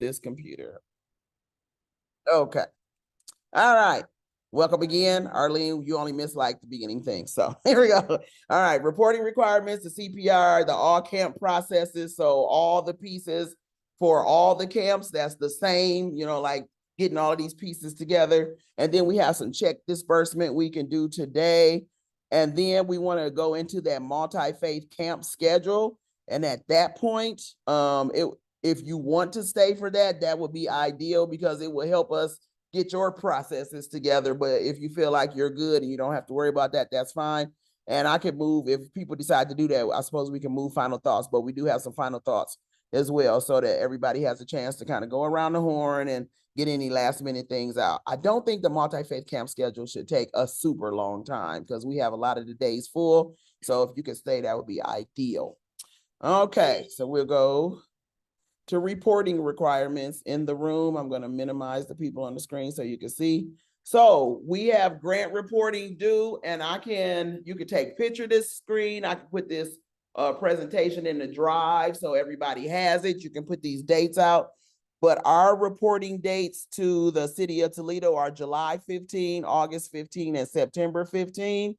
this computer. Okay. All right. Welcome again, Arlene. You only missed like the beginning thing. So here we go. All right. Reporting requirements, the CPR, the all camp processes. So all the pieces for all the camps, that's the same, like getting all of these pieces together. And then we have some check disbursement we can do today. And then we want to go into that multi-faith camp schedule. And at that point, if you want to stay for that, that would be ideal because it will help us get your processes together. But if you feel like you're good and you don't have to worry about that, that's fine. And I can move, if people decide to do that, I suppose we can move final thoughts, but we do have some final thoughts as well so that everybody has a chance to kind of go around the horn and get any last minute things out. I don't think the multi-faith camp schedule should take a super long time because we have a lot of the days full. So if you could stay, that would be ideal. Okay, so we'll go to reporting requirements in the room. I'm going to minimize the people on the screen so you can see. So we have grant reporting due, and you can take picture of this screen. I can put this presentation in the drive so everybody has it. You can put these dates out. But our reporting dates to the city of Toledo are July 15, August 15, and September 15.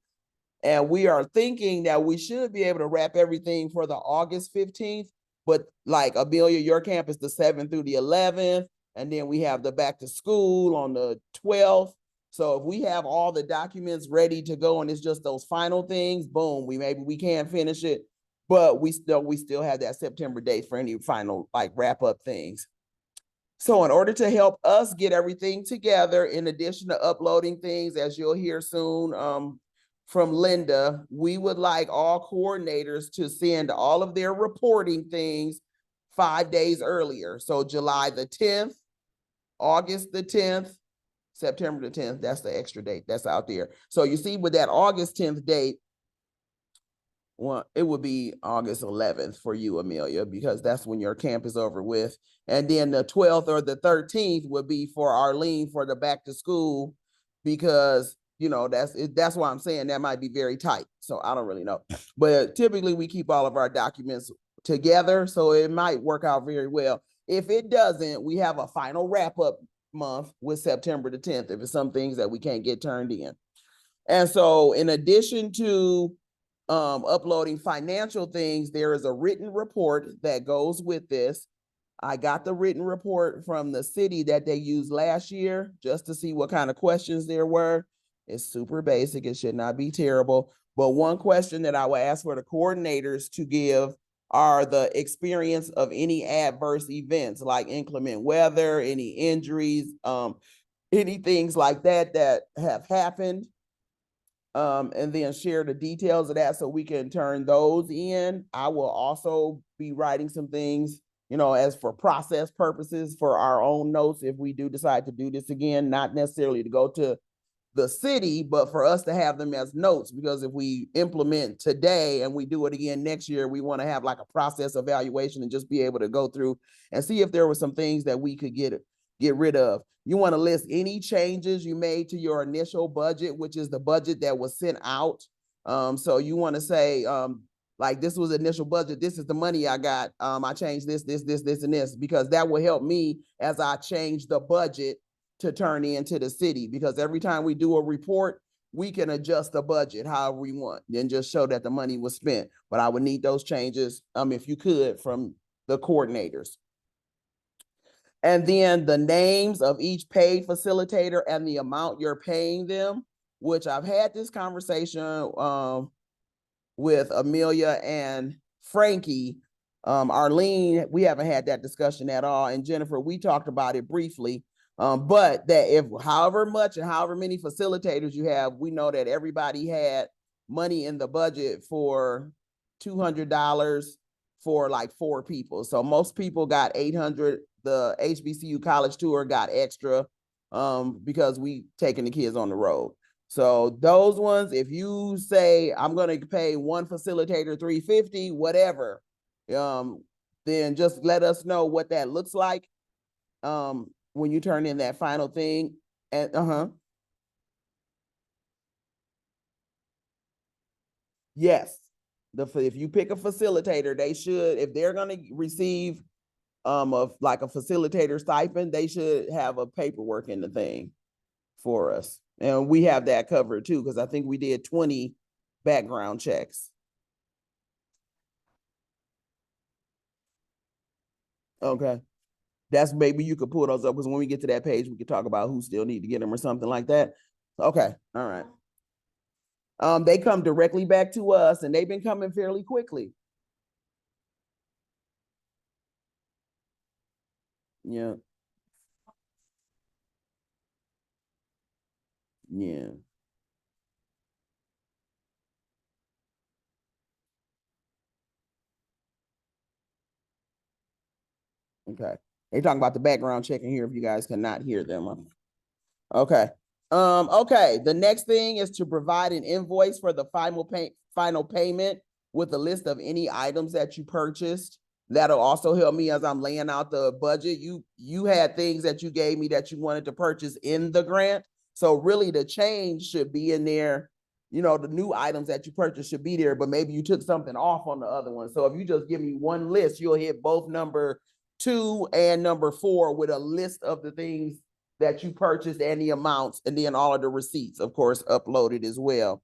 And we are thinking that we should be able to wrap everything for the August 15th. But like Amelia, your camp is the 7th through the 11th. And then we have the back to school on the 12th. So if we have all the documents ready to go and it's just those final things, boom, maybe we can finish it. But we still have that September date for any final like wrap up things. So in order to help us get everything together, in addition to uploading things, as you'll hear soon from Linda, we would like all coordinators to send all of their reporting things 5 days earlier. So July the 10th, August the 10th, September the 10th, that's the extra date that's out there. So you see with that August 10th date, well, it would be August 11th for you, Amelia, because that's when your camp is over with. And then the 12th or the 13th would be for Arlene for the back to school, because that's why I'm saying that might be very tight. So I don't really know. But typically we keep all of our documents together, so it might work out very well. If it doesn't, we have a final wrap-up month with September the 10th, if it's some things that we can't get turned in. And so in addition to uploading financial things, there is a written report that goes with this. I got the written report from the city that they used last year just to see what kind of questions there were. It's super basic. It should not be terrible. But one question that I would ask for the coordinators to give are the experience of any adverse events like inclement weather, any injuries, any things like that have happened. And then share the details of that so we can turn those in. I will also be writing some things, as for process purposes for our own notes if we do decide to do this again, not necessarily to go to the city, but for us to have them as notes, because if we implement today and we do it again next year, we want to have like a process evaluation and just be able to go through and see if there were some things that we could get rid of. You want to list any changes you made to your initial budget, which is the budget that was sent out. So you want to say, like, this was initial budget. This is the money I got. I changed this, and this, because that will help me as I change the budget to turn into the city. Because every time we do a report, we can adjust the budget however we want and just show that the money was spent. But I would need those changes, if you could, from the coordinators. And then the names of each paid facilitator and the amount you're paying them, which I've had this conversation with Amelia and Frankie. Arlene, we haven't had that discussion at all. And Jennifer, we talked about it briefly. But that if however much and however many facilitators you have, we know that everybody had money in the budget for $200 for like 4 people. So most people got 800. The HBCU college tour got extra because we taking the kids on the road. So those ones, if you say I'm going to pay one facilitator $350, whatever, then just let us know what that looks like when you turn in that final thing. And yes, if you pick a facilitator, they should, if they're going to receive of like a facilitator stipend, they should have a paperwork in the thing for us. And we have that covered too, because I think we did 20 background checks. Okay. That's maybe you could pull those up, because when we get to that page, we could talk about who still need to get them or something like that. Okay. All right. They come directly back to us, and they've been coming fairly quickly. Yeah. Yeah. Okay. They talking about the background checking here if you guys cannot hear them. Okay. Okay. The next thing is to provide an invoice for the final payment with a list of any items that you purchased. That'll also help me as I'm laying out the budget. You had things that you gave me that you wanted to purchase in the grant. So really the change should be in there. You know, the new items that you purchased should be there, but maybe you took something off on the other one. So if you just give me one list, you'll hit both number 2 and number 4 with a list of the things that you purchased and the amounts, and then all of the receipts, of course, uploaded as well.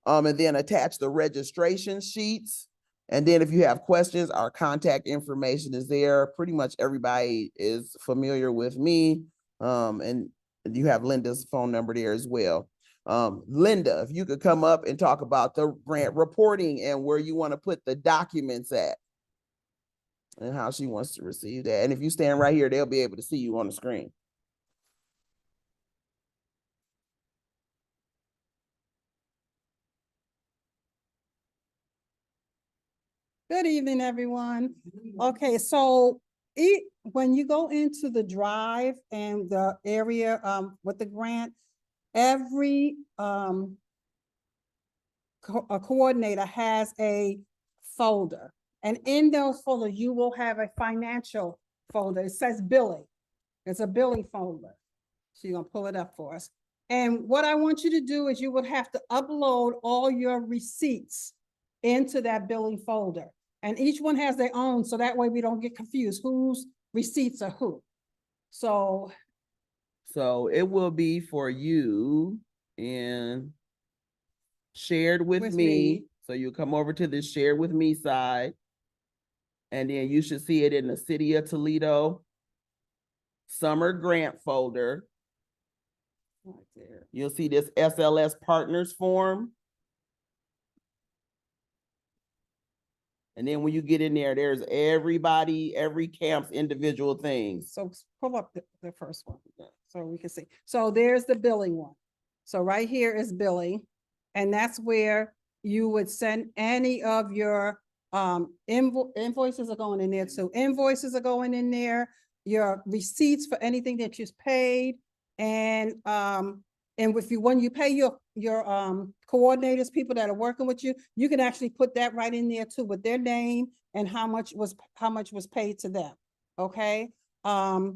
And then attach the registration sheets. And then if you have questions, our contact information is there. Pretty much everybody is familiar with me. And you have Linda's phone number there as well. Linda, if you could come up and talk about the grant reporting and where you want to put the documents at and how she wants to receive that. And if you stand right here, they'll be able to see you on the screen. Good evening, everyone. Okay, so when you go into the drive and the area with the grant, every a coordinator has a folder. And in those folders, you will have a financial folder. It says billing. It's a billing folder. So you're gonna pull it up for us. And what I want you to do is you would have to upload all your receipts into that billing folder. And each one has their own, so that way we don't get confused whose receipts are who. So it will be for you and shared with me. So you come over to the shared with me side. And then you should see it in the City of Toledo summer grant folder. Right there. You'll see this SLS partners form. And then when you get in there, there's every camp's individual things. So pull up the first one so we can see. So there's the billing one. So right here is billing. And that's where you would send any of your invoices are going in there too. Invoices are going in there, your receipts for anything that you've paid. And if you, when you pay your coordinators, people that are working with you, you can actually put that right in there too with their name and how much was paid to them. Okay. Get a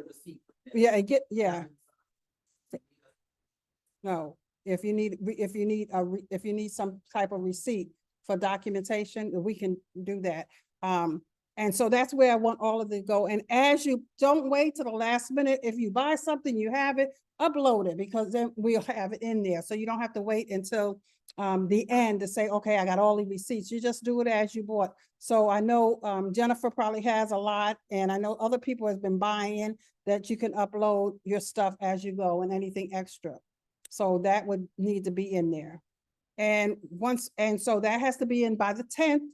receipt. Yeah. No, if you need some type of receipt for documentation, we can do that. And so that's where I want all of them to go. And as you don't wait till the last minute, if you buy something, you have it, upload it, because then we'll have it in there. So you don't have to wait until the end to say, okay, I got all the receipts. You just do it as you bought. So I know Jennifer probably has a lot, and I know other people has been buying that you can upload your stuff as you go and anything extra. So that would need to be in there. And so that has to be in by the 10th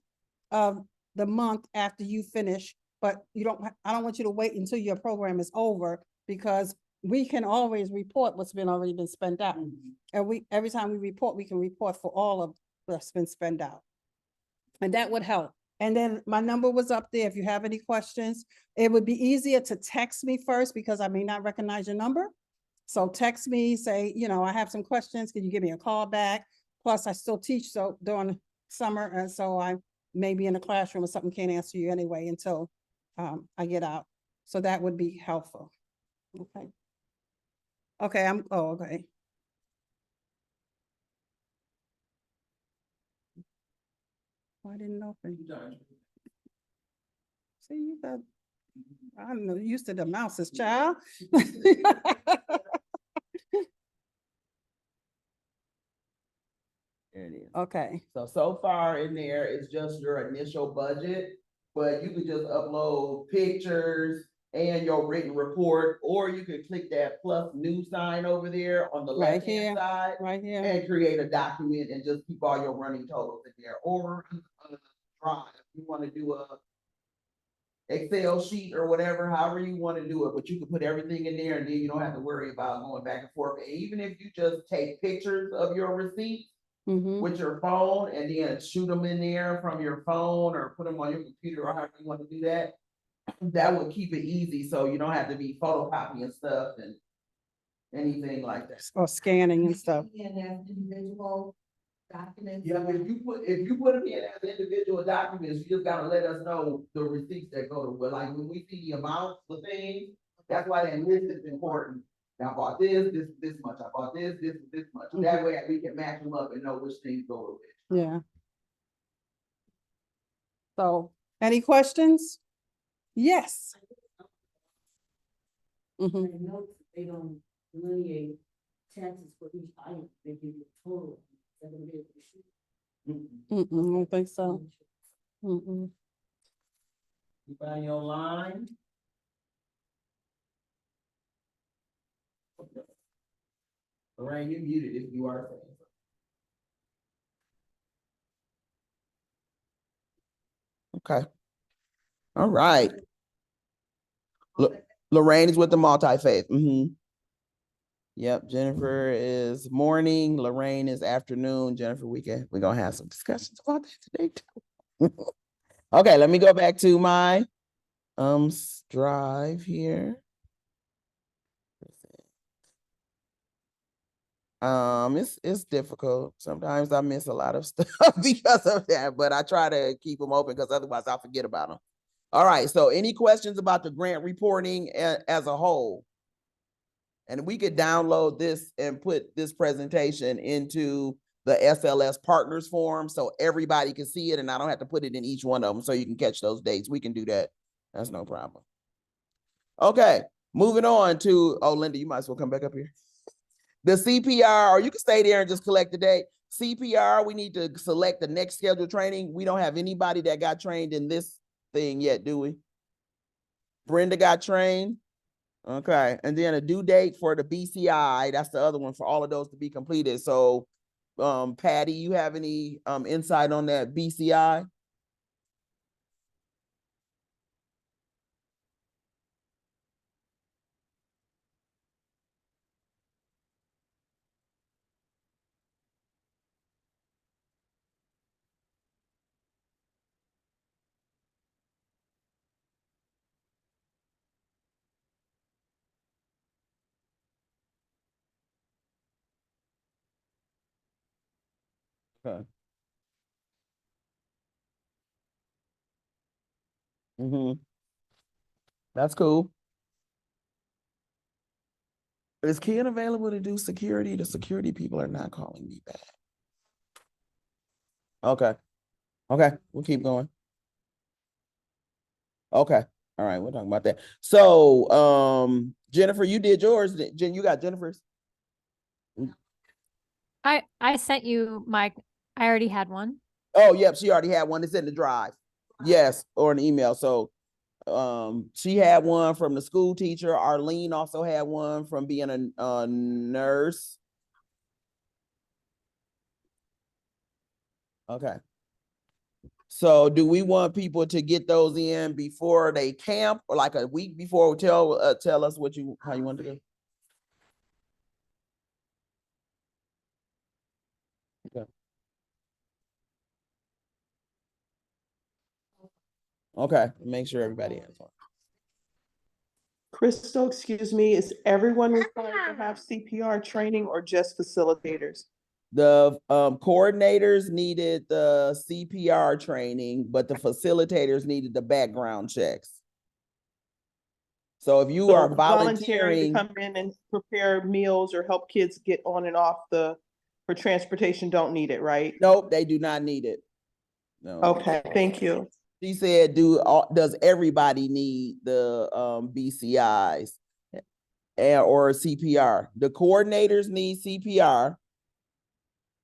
of the month after you finish, but I don't want you to wait until your program is over, because we can always report what's already been spent out. And every time we report, we can report for all of what's been spent out. And that would help. And then my number was up there. If you have any questions, it would be easier to text me first, because I may not recognize your number. So text me, say, I have some questions. Can you give me a call back? Plus I still teach during summer. And so I may be in a classroom or something, can't answer you anyway until I get out. So that would be helpful. Okay. Okay, okay. I didn't open. See, you got, I'm used to the mouses, child. There it is. Okay, So far in there, it's just your initial budget, but you could just upload pictures and your written report, or you could click that plus new sign over there on the Right left-hand here. side right here. and create a document and just keep all your running totals in there, or a drive. You want to do a Excel sheet or whatever, however you want to do it, but you can put everything in there and then you don't have to worry about going back and forth. And even if you just take pictures of your receipts Mm-hmm. with your phone and then shoot them in there from your phone or put them on your computer or however you want to do that, that would keep it easy so you don't have to be photocopying stuff and anything like that. Or scanning and stuff. And as individual documents. Yeah, if you put them in as individual documents, you just gotta let us know the receipts that go to, well, like when we see the amounts for things, that's why that list is important. Now, I bought this much, I bought this much, that way we can match them up and know which things go to which. Yeah. So, any questions? Yes. Mm-hmm. I know they don't delineate taxes for each item, they give you a total. They're gonna be able to shoot. I don't think so. Mm-mm. You find your line. Lorraine, you muted if you are saying something. Okay. All right. Lorraine is with the multi-faith. Yep, Jennifer is morning, Lorraine is afternoon. Jennifer, we're gonna have some discussions about that today too. Okay, let me go back to my drive here. It's difficult. Sometimes I miss a lot of stuff because of that, but I try to keep them open because otherwise I'll forget about them. All right, so any questions about the grant reporting as a whole? And we could download this and put this presentation into the SLS partners forum so everybody can see it and I don't have to put it in each one of them so you can catch those dates. We can do that. That's no problem. Okay, moving on to, oh, Linda, you might as well come back up here. The CPR, or you can stay there and just collect the date. CPR, we need to select the next scheduled training. We don't have anybody that got trained in this thing yet, do we? Brenda got trained. Okay, and then a due date for the BCI, that's the other one for all of those to be completed. So, Patty, you have any insight on that BCI? Okay. That's cool. Is Ken available to do security? The security people are not calling me back. Okay. Okay, we'll keep going. Okay. All right, we'll talk about that. So, Jennifer, you did yours. Jen, you got Jennifer's? I sent you I already had one. Oh, yep, she already had one. It's in the drive. Yes, or an email. So, she had one from the school teacher. Arlene also had one from being a nurse. Okay. So do we want people to get those in before they camp or like a week before? Tell us how you want to do? Okay. Okay, make sure everybody has one. Crystal, excuse me, is everyone required to have CPR training or just facilitators? The coordinators needed the CPR training, but the facilitators needed the background checks. So if you So are volunteering to come in and prepare meals or help kids get on and off for transportation don't need it, right? nope, they do not need it. No. Okay, thank you. She said, does everybody need the BCIs or CPR? The coordinators need CPR.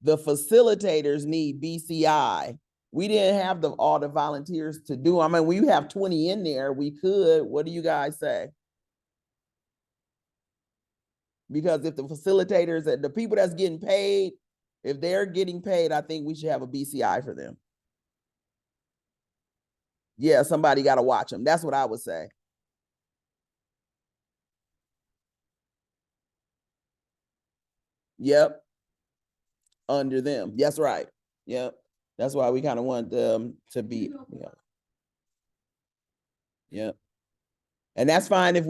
The facilitators need BCI. We didn't have all the volunteers to do. I mean, we have 20 in there. We could. What do you guys say? Because if the facilitators and the people that's getting paid, if they're getting paid, I think we should have a BCI for them. Yeah, somebody got to watch them. That's what I would say. Yep. Under them. That's right. Yep. That's why we kind of want them to be. Yeah. Yep. And that's fine if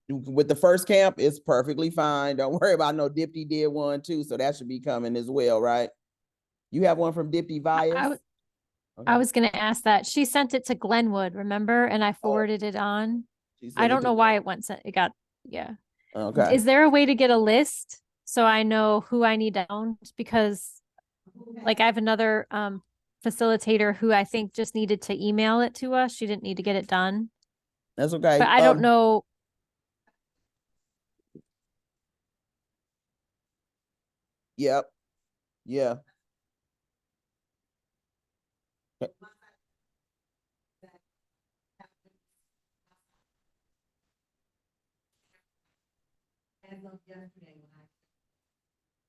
with the first camp, it's perfectly fine. Don't worry about no Dipty did one too. So that should be coming as well, right? You have one from Dipty Vias? I was gonna ask that. She sent it to Glenwood, remember? And I Oh. forwarded it on. She sent I it don't to know why Glenwood. it got, yeah. Okay. Is there a way to get a list so I know who I need to own? Because like I have another facilitator who I think just needed to email it to us. She didn't need to get it done. That's okay. But I don't know. Yep. Yeah.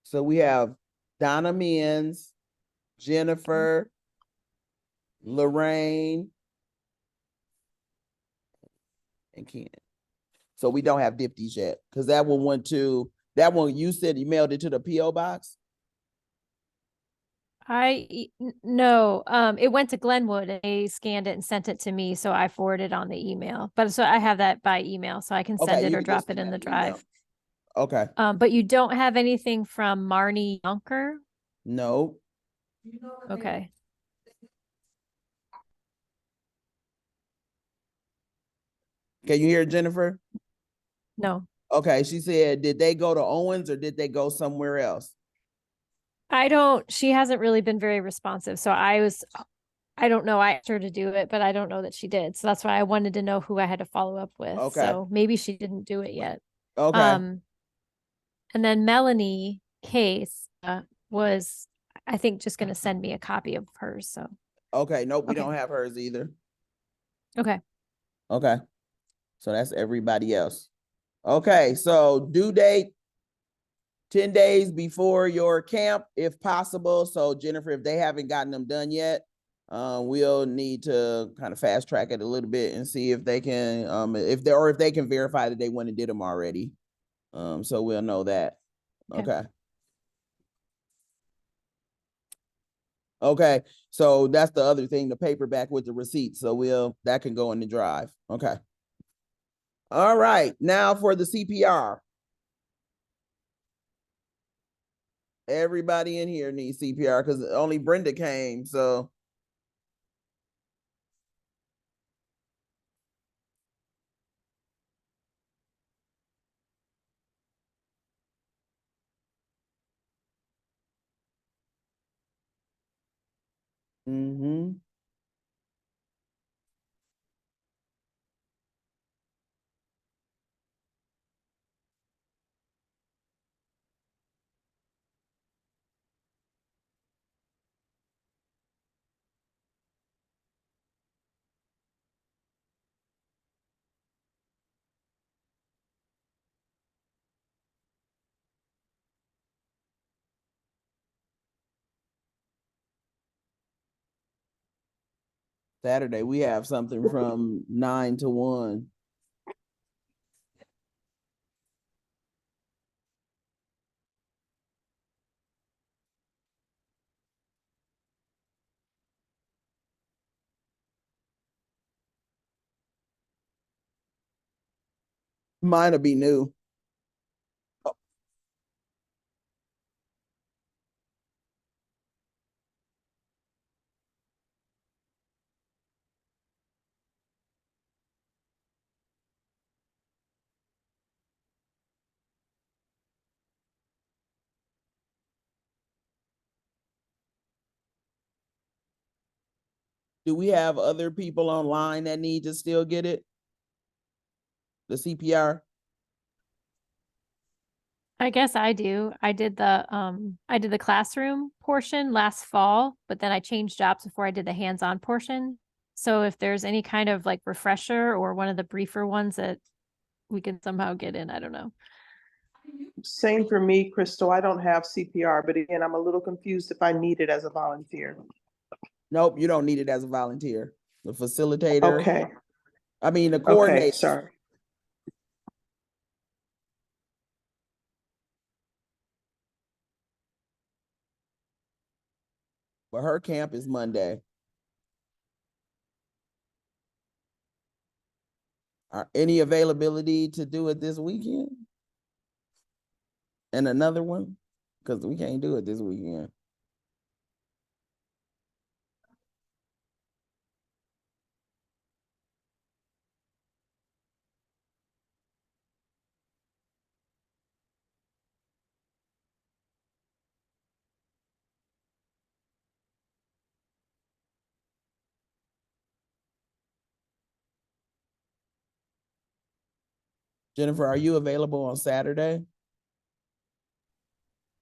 So we have Donna Menz, Jennifer, Lorraine, and Ken. So we don't have Dipty's yet because that one went to that one. You said you mailed it to the PO box. No, it went to Glenwood and they scanned it and sent it to me, so I forwarded on the email. But so I have that by email, so I can send Okay, it you or can drop just it in send the that email. drive. Okay. But you don't have anything from Marnie Yonker? No. Okay. Can you hear Jennifer? No. Okay, she said, did they go to Owens or did they go somewhere else? She hasn't really been very responsive. So I don't know. I asked her to do it, but I don't know that she did. So that's why I wanted to know who I had to follow up with. Okay. So maybe she didn't do it yet. Okay. And then Melanie Case was, I think, just going to send me a copy of hers. So, Okay. Nope, we Okay. don't have hers either. okay. Okay. So that's everybody else. Okay, so due date 10 days before your camp, if possible. So Jennifer, if they haven't gotten them done yet, we'll need to kind of fast track it a little bit and see if they can, if they can verify that they went and did them already. So we'll know that. Okay. Okay, so that's the other thing, the paperback with the receipt. So that can go in the drive. Okay. All right, now for the CPR. Everybody in here needs CPR because only Brenda came. So Saturday we have something from 9 to 1. Mine'll be new. Do we have other people online that need to still get it? The CPR? I guess I do. I did the classroom portion last fall, but then I changed jobs before I did the hands-on portion. So if there's any kind of like refresher or one of the briefer ones that we can somehow get in, I don't know. Same for me, Crystal. I don't have CPR, but again, I'm a little confused if I need it as a volunteer. Nope, you don't need it as a volunteer. The facilitator. Okay, I mean, the okay, coordinator. sorry. But her camp is Monday. Any availability to do it this weekend? And another one? Because we can't do it this weekend. Jennifer, are you available on Saturday?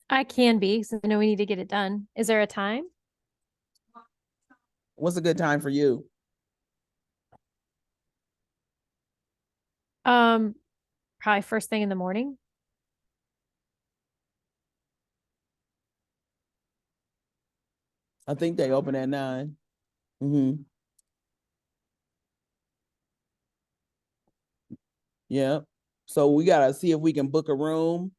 I can be, since I know we need to get it done. Is there a time? What's a good time for you? Probably first thing in the morning. I think they open at 9. Mm-hmm. Yeah. So we gotta see if we can book a room.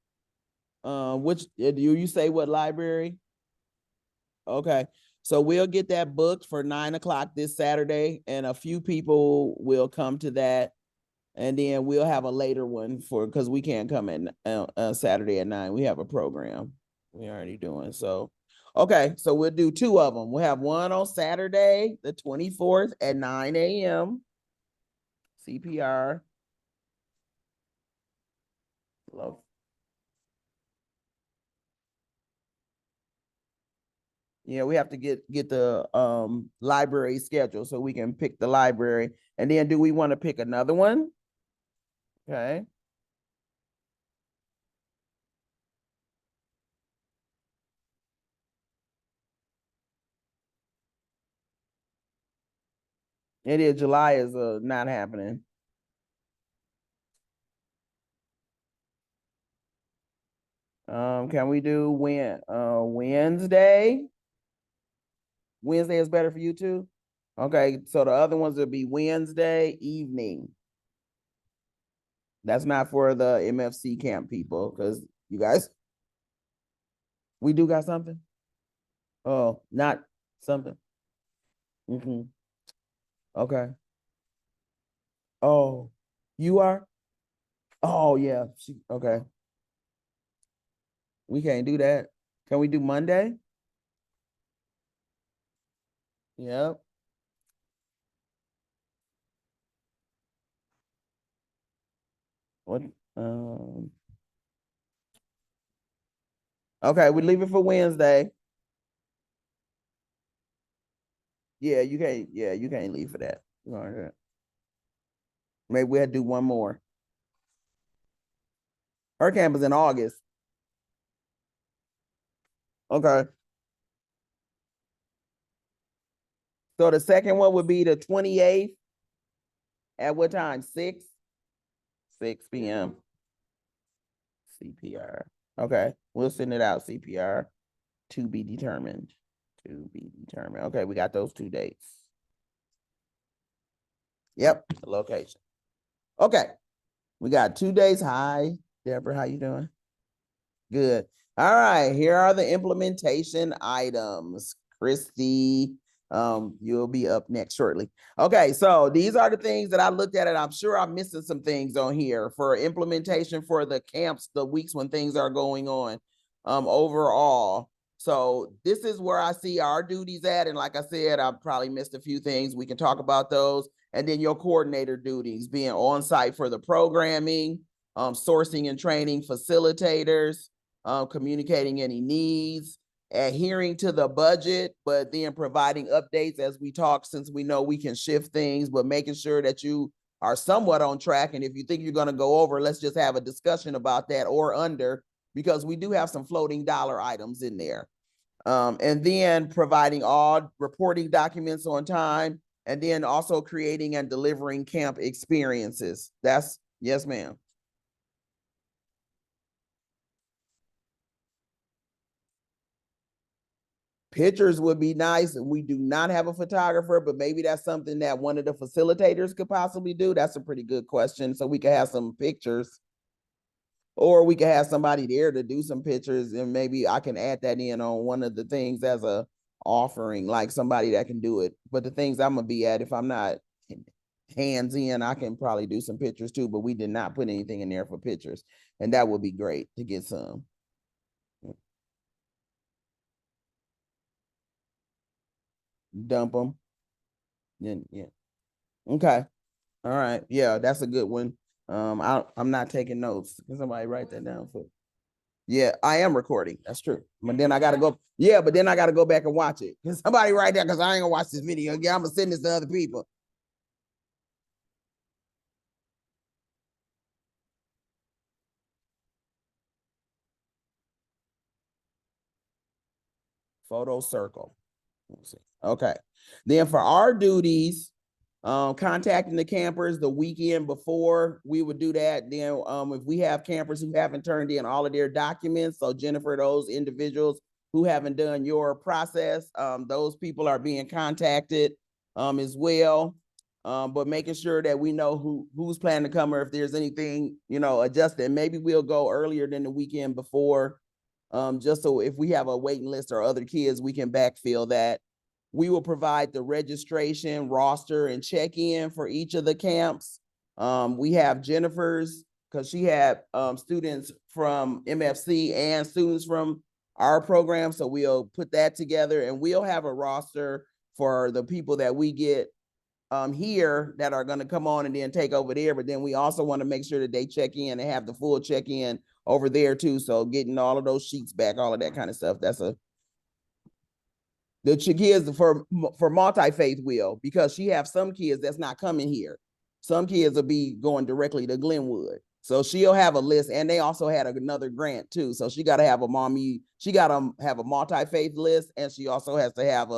Which do you say what library? Okay. So we'll get that booked for 9 o'clock this Saturday, and a few people will come to that. And then we'll have a later one because we can't come in Saturday at 9. We have a program we already doing. So, okay. So we'll do 2 of them. We'll have one on Saturday, the 24th at 9 a.m. CPR. Love. Yeah, we have to get the library schedule so we can pick the library. And then do we want to pick another one? Okay. It is July is not happening. Can we do Wednesday? Wednesday is better for you too? Okay, so the other ones will be Wednesday evening. That's not for the MFC camp people, because you guys, we do got something? Oh, not something. Mm-hmm. Okay. Oh, you are? Oh, yeah. Okay. We can't do that. Can we do Monday? Yep. What? Okay, we leave it for Wednesday. Yeah, you can't. Yeah, you can't leave for that. All right. Maybe we'll do one more. Her camp is in August. Okay. So the second one would be the 28th. At what time? 6? 6 p.m. CPR. Okay, we'll send it out. CPR to be determined. To be determined. Okay, we got those 2 dates. Yep, the location. Okay, we got 2 days. Hi, Deborah, how you doing? Good. All right, here are the implementation items. Christy, you'll be up next shortly. Okay, so these are the things that I looked at, and I'm sure I'm missing some things on here for implementation for the camps, the weeks when things are going on overall. So this is where I see our duties at, and like I said, I probably missed a few things. We can talk about those. And then your coordinator duties, being on site for the programming, sourcing and training facilitators, communicating any needs, adhering to the budget, but then providing updates as we talk, since we know we can shift things, but making sure that you are somewhat on track. And if you think you're going to go over, let's just have a discussion about that, or under, because we do have some floating dollar items in there. And then providing all reporting documents on time, and then also creating and delivering camp experiences. That's, yes, ma'am. Pictures would be nice. We do not have a photographer, but maybe that's something that one of the facilitators could possibly do. That's a pretty good question. So we could have some pictures, or we could have somebody there to do some pictures, and maybe I can add that in on one of the things as a offering, like somebody that can do it. But the things I'm gonna be at, if I'm not hands in, I can probably do some pictures too, but we did not put anything in there for pictures, and that would be great to get some. Dump them. Then, yeah. Okay. All right. Yeah, that's a good one. I'm not taking notes. Can somebody write that down for? Yeah, I am recording. That's true. But then I gotta go. Yeah, but then I gotta go back and watch it. Can somebody write that? Because I ain't gonna watch this video again. I'm gonna send this to other people. Photo circle. Let's see. Okay. Then for our duties, contacting the campers the weekend before, we would do that. Then if we have campers who haven't turned in all of their documents, so Jennifer, those individuals who haven't done your process, those people are being contacted as well. But making sure that we know who's planning to come, or if there's anything, adjusted. Maybe we'll go earlier than the weekend before, just so if we have a waiting list or other kids, we can backfill that. We will provide the registration, roster, and check-in for each of the camps. We have Jennifer's, because she had students from MFC and students from our program, so we'll put that together, and we'll have a roster for the people that we get here that are going to come on and then take over there. But then we also want to make sure that they check in and have the full check-in over there too. So getting all of those sheets back, all of that kind of stuff. That's the kids for multi-faith will, because she have some kids that's not coming here. Some kids will be going directly to Glenwood. So she'll have a list, and they also had another grant too. So she got to have she got to have a multi-faith list, and she also has to have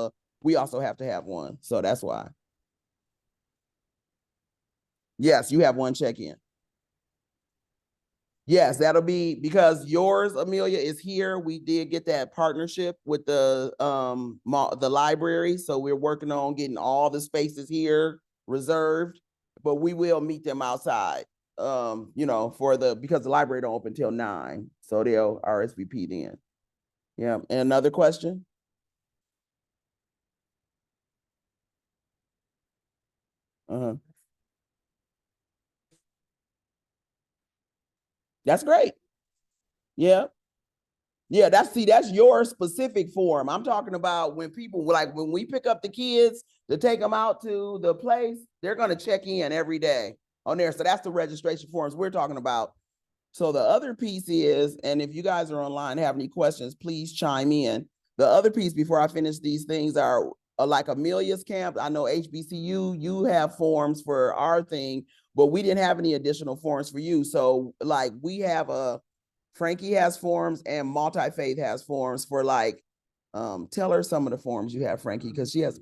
we also have to have one. So that's why. Yes, you have one check-in. Yes, that'll be because yours, Amelia, is here. We did get that partnership with the library, so we're working on getting all the spaces here reserved, but we will meet them outside. Because the library don't open till 9, so they'll RSVP then. Yeah, and another question? That's great. Yeah. Yeah, that's your specific form. I'm talking about when people, like when we pick up the kids to take them out to the place, they're going to check in every day on there. So that's the registration forms we're talking about. So the other piece is, and if you guys are online, have any questions, please chime in. The other piece before I finish these things are like Amelia's camp. I know HBCU, you have forms for our thing, but we didn't have any additional forms for you. So like we have Frankie has forms, and Multi-Faith has forms for like, tell her some of the forms you have, Frankie, because she has.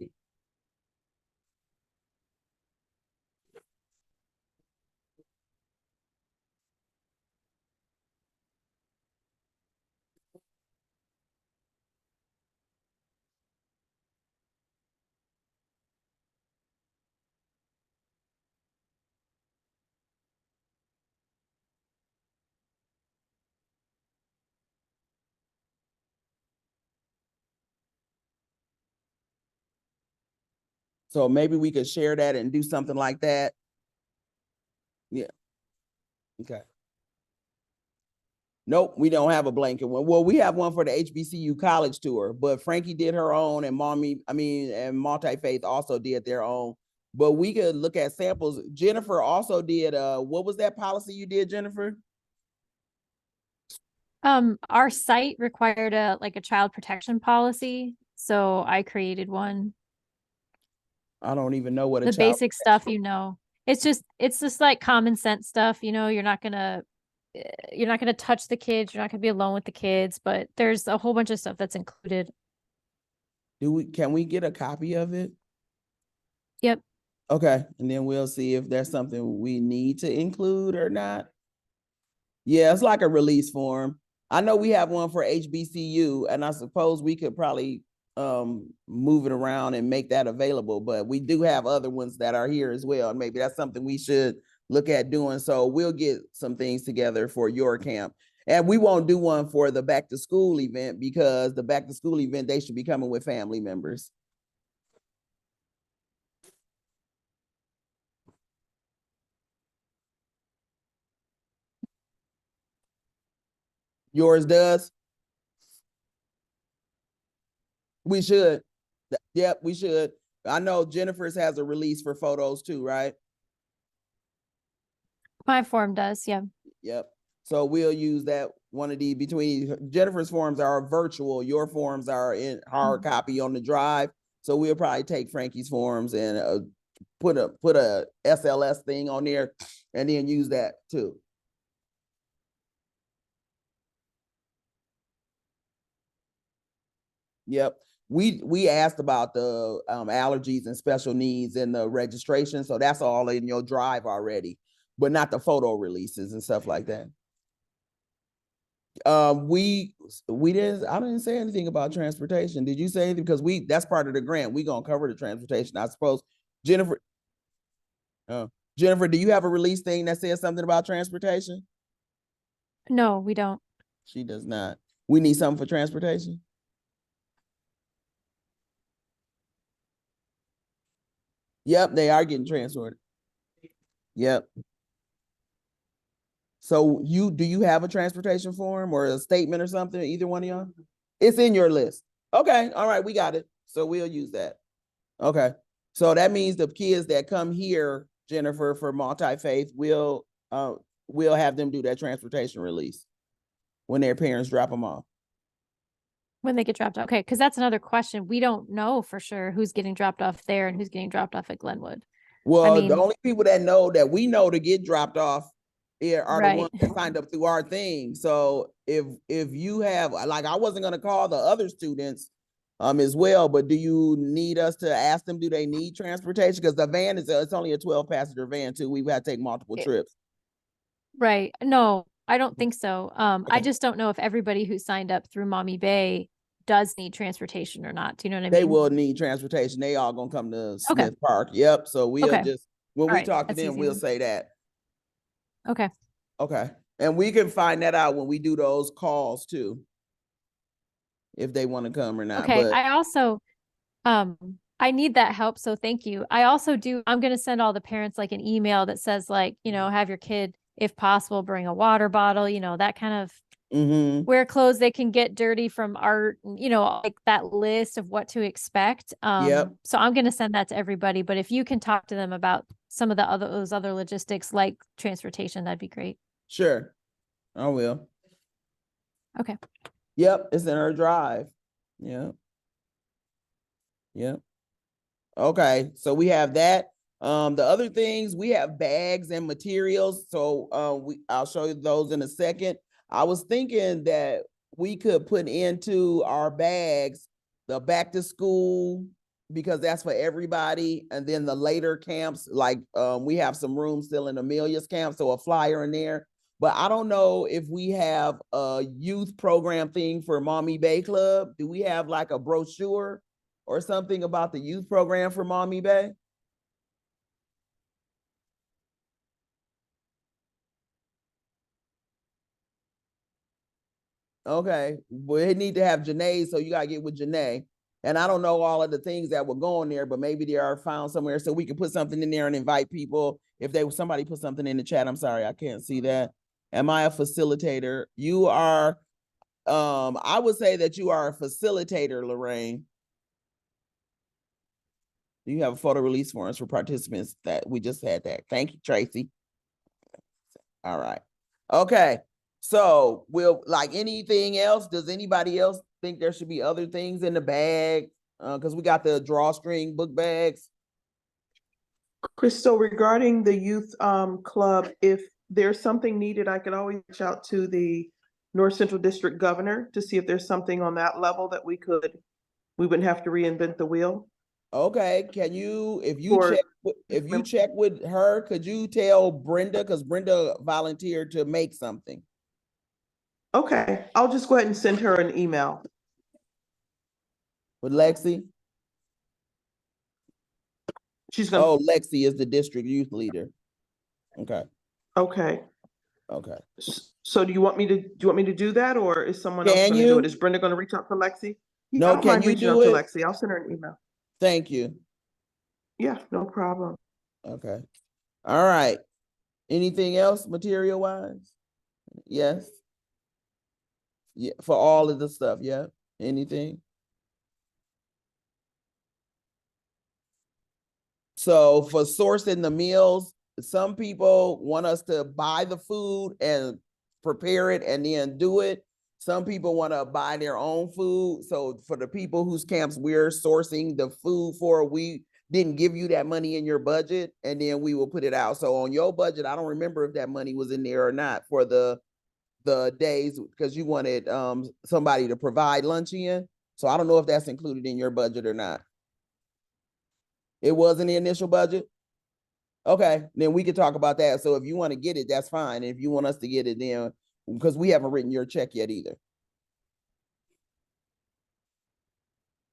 So maybe we could share that and do something like that. Yeah. Okay. Nope, we don't have a blanket one. Well, we have one for the HBCU college tour, but Frankie did her own, and and Multi-Faith also did their own. But we could look at samples. Jennifer also did what was that policy you did, Jennifer? Our site required a child protection policy, so I created one. I don't even know what a The child. basic stuff, it's just like common sense stuff, you're not gonna touch the kids, you're not gonna be alone with the kids, but there's a whole bunch of stuff that's included. Can we get a copy of it? Yep. Okay, and then we'll see if there's something we need to include or not. Yeah, it's like a release form. I know we have one for HBCU, and I suppose we could probably move it around and make that available, but we do have other ones that are here as well. And maybe that's something we should look at doing. So we'll get some things together for your camp. And we won't do one for the back to school event, because the back to school event, they should be coming with family members. Yours does? We should. Yep, we should. I know Jennifer's has a release for photos too, right? My form does, yeah. Yep. So we'll use that one of the between Jennifer's forms are virtual. Your forms are in hard copy on the drive. So we'll probably take Frankie's forms and put a SLS thing on there and then use that too. Yep. We asked about the allergies and special needs in the registration. So that's all in your drive already, but not the photo releases and stuff like that. We didn't, I didn't say anything about transportation. Did you say anything? Because that's part of the grant. We gonna cover the transportation, I suppose. Jennifer, Jennifer, do you have a release thing that says something about transportation? No, we don't. She does not. We need something for transportation. Yep, they are getting transferred. Yep. So do you have a transportation form or a statement or something, either one of y'all? It's in your list. Okay, all right, we got it. So we'll use that. Okay. So that means the kids that come here, Jennifer, for multi-faith, we'll have them do that transportation release when their parents drop them off. When they get dropped off. Okay, because that's another question. We don't know for sure who's getting dropped off there and who's getting dropped off at Glenwood. Well, mean- the only people that we know to get dropped off here are the Right. ones that signed up through our thing. So if you have, like, I wasn't gonna call the other students as well, but do you need us to ask them, do they need transportation? Because the van it's only a 12-passenger van too. We've had to take multiple trips. Right. No, I don't think so. I Okay. just don't know if everybody who signed up through Mommy Bay does need transportation or not. Do you know what I They mean? will need transportation. They all gonna come to Smith Park. Yep. So we'll Okay. just, when we Alright, talk to that's them, easy we'll then. say that. Okay. Okay. And we can find that out when we do those calls too, if they want to come or not. Okay. But I also, I need that help. So thank you. I'm going to send all the parents like an email that says like, have your kid, if possible, bring a water bottle, that kind of wear clothes they can get dirty from art, like that list of what to expect. Yep. So I'm going to send that to everybody, but if you can talk to them about some of those other logistics like transportation, that'd be great. Sure, I will. Okay. Yep, it's in her drive. Yep. Yep. Okay, so we have that. The other things, we have bags and materials. So I'll show you those in a second. I was thinking that we could put into our bags the back to school, because that's for everybody. And then the later camps, like we have some room still in Amelia's camp, so a flyer in there. But I don't know if we have a youth program thing for Mommy Bay Club. Do we have like a brochure or something about the youth program for Mommy Bay? Okay, we need to have Janae, so you gotta get with Janae. And I don't know all of the things that will go in there, but maybe they are found somewhere, so we can put something in there and invite people. If somebody put something in the chat, I'm sorry, I can't see that. Am I a facilitator? You are, I would say that you are a facilitator, Lorraine. Do you have a photo release forms for participants? That we just had that. Thank you, Tracy. All right. Okay. So will like anything else? Does anybody else think there should be other things in the bag? Because we got the drawstring book bags. Crystal, regarding the youth club, if there's something needed, I could always reach out to the North Central District Governor to see if there's something on that level that we wouldn't have to reinvent the wheel. Okay, can you, if you For- check, if you check with her, could you tell Brenda, because Brenda volunteered to make something Okay, I'll just go ahead and send her an email. with Lexi? She's gonna, Oh, Lexi is the district youth leader. Okay, okay. okay. So do you want me to do that, or is someone else Can gonna do it? you? Is Brenda gonna reach out to Lexi? Yeah, No, I don't can mind you reaching do out to it? Lexi. I'll send her an email. Thank you. Yeah, no problem. Okay. All right. Anything else material wise? Yes. Yeah, for all of the stuff, yeah. Anything? So for sourcing the meals, some people want us to buy the food and prepare it and then do it. Some people want to buy their own food. So for the people whose camps we're sourcing the food for, we didn't give you that money in your budget and then we will put it out. So on your budget, I don't remember if that money was in there or not for the days because you wanted somebody to provide lunch in. So I don't know if that's included in your budget or not. It was in the initial budget? Okay, then we could talk about that. So if you want to get it, that's fine. If you want us to get it, then because we haven't written your check yet either.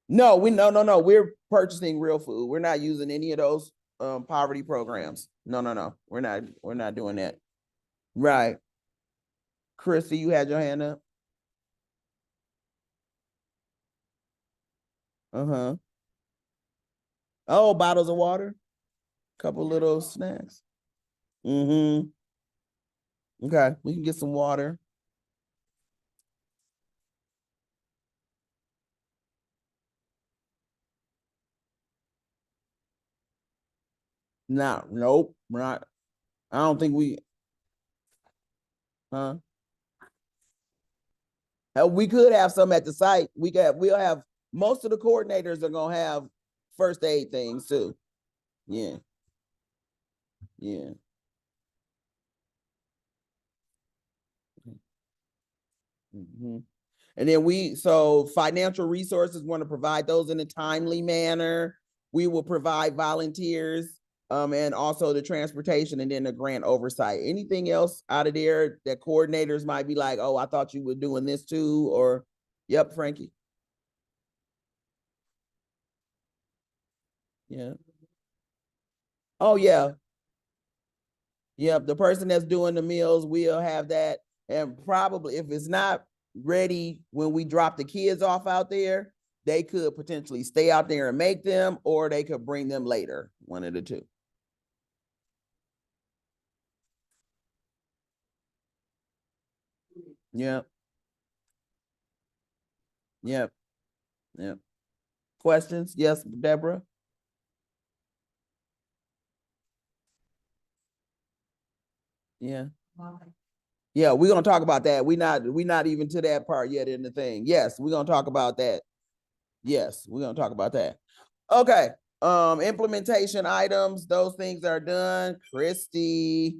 No, no. We're purchasing real food. We're not using any of those poverty programs. No. We're not doing that. Right. Christy, you had your hand up. Uh-huh. Oh, bottles of water, couple little snacks. Mm-hmm. Okay, we can get some water. No, nope, not. I don't think we. Huh? Hell, we could have some at the site. We'll have most of the coordinators are gonna have first aid things too. Yeah. Yeah. Mm-hmm. And then so financial resources want to provide those in a timely manner. We will provide volunteers, and also the transportation and then the grant oversight. Anything else out of there that coordinators might be like, oh, I thought you were doing this too, or, yep, Frankie. Yeah. Oh, yeah. Yep, the person that's doing the meals will have that. And probably if it's not ready when we drop the kids off out there, they could potentially stay out there and make them, or they could bring them later, one of the two. Yep. Yep. Yep. Questions? Yes, Deborah? Yeah. Yeah, we're gonna talk about that. We're not even to that part yet in the thing. Yes, we're gonna talk about that. Yes, we're gonna talk about that. Okay. Implementation items, those things are done. Christy,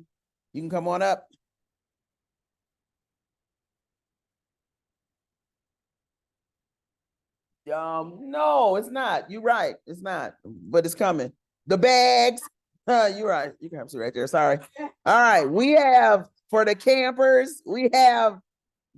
you can come on up. No, it's not. You're right. It's not, but it's coming. The bags. You're right. You can have some right there. Sorry. All right. We have for the campers, we have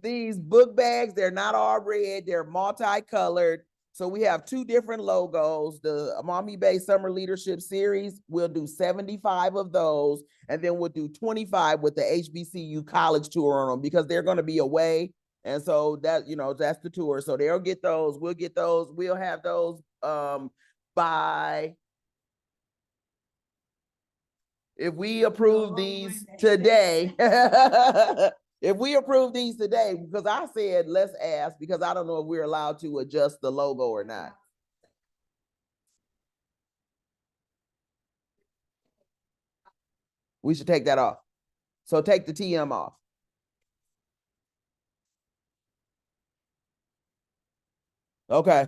these book bags. They're not all red, they're multicolored. So we have two different logos. The Maumee Bay Summer Leadership Series, we'll do 75 of those, and then we'll do 25 with the HBCU college tour on them because they're going to be away. And so that, that's the tour. So they'll get those. We'll get those. We'll have those by, if we approve these today, if we approve these today, because I said, let's ask, because I don't know if we're allowed to adjust the logo or not. We should take that off. So take the TM off. Okay.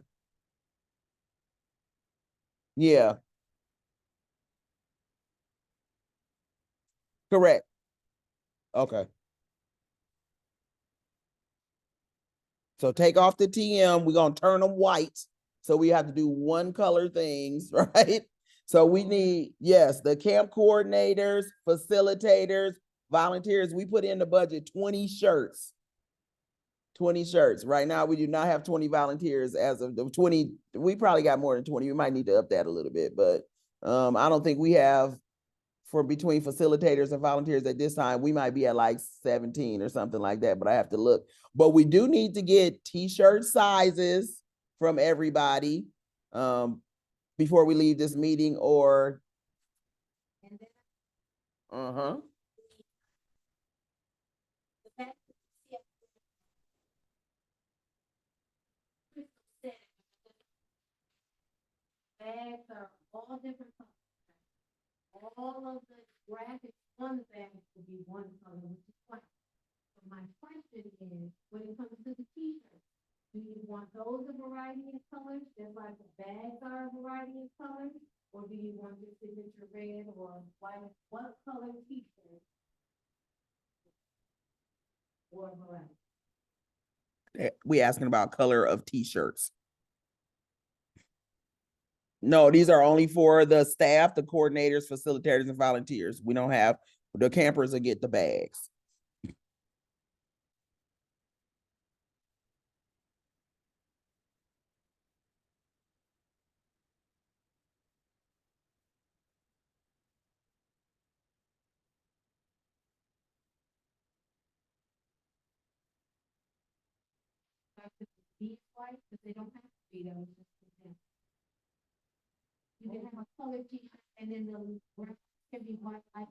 Yeah, correct. Okay. So take off the TM, we're gonna turn them white. So we have to do one color things, right? So we need, yes, the camp coordinators, facilitators, volunteers, we put in the budget 20 shirts. 20 shirts. Right now, we do not have 20 volunteers as of the 20. We probably got more than 20. We might need to up that a little bit, but I don't think we have for between facilitators and volunteers at this time. We might be at like 17 or something like that, but I have to look. But we do need to get t-shirt sizes from everybody before we leave this meeting or And then uh-huh. the fact that the Crystal said bags are all different colors. All of the graphics on the bags will be one color, which is white. So my question is, when it comes to the t-shirts, do you want those a variety of colors, just like the bags are a variety of colors? Or do you want your signature red or white? What color t-shirt? Or variety? We asking about color of t-shirts. No, these are only for the staff, the coordinators, facilitators, and volunteers. We don't have, the campers will get the bags. Like the these white, but they don't have to be those. You can have a color t-shirt and then the rest can be white, like.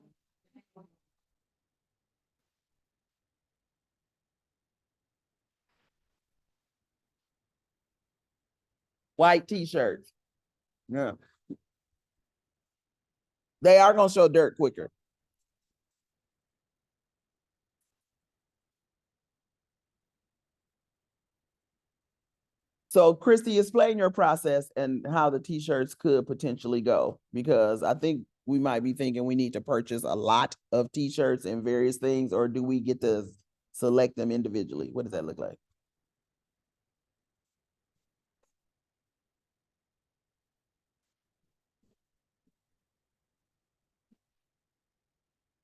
White t-shirts. Yeah. They are gonna show dirt quicker. So Christy, explain your process and how the t-shirts could potentially go, because I think we might be thinking we need to purchase a lot of t-shirts and various things, or do we get to select them individually? What does that look like?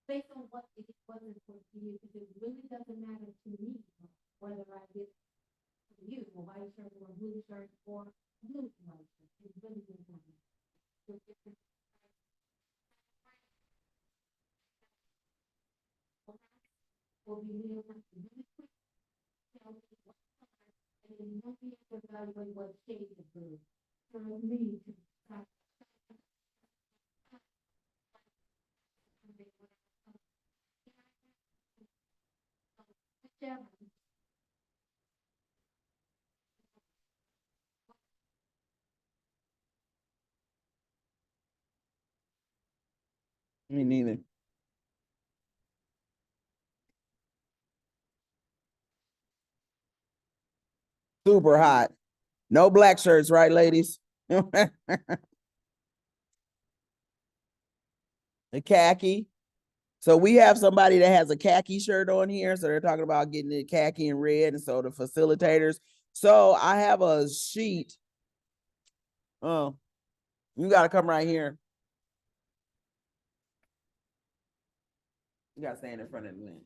Based on what it wasn't for you, because it really doesn't matter to me whether I get for you a white shirt or a blue shirt or a blue and white shirt. It really doesn't matter. So it's just- Will be real really quick. Tell me what color, and then you'll be able to evaluate what shade of blue. For me to. Whichever. Me neither. Super hot. No black shirts, right, ladies? The khaki. So we have somebody that has a khaki shirt on here. So they're talking about getting it khaki and red. And so the facilitators. So I have a sheet. Oh, you gotta come right here. You gotta stand in front of the lens.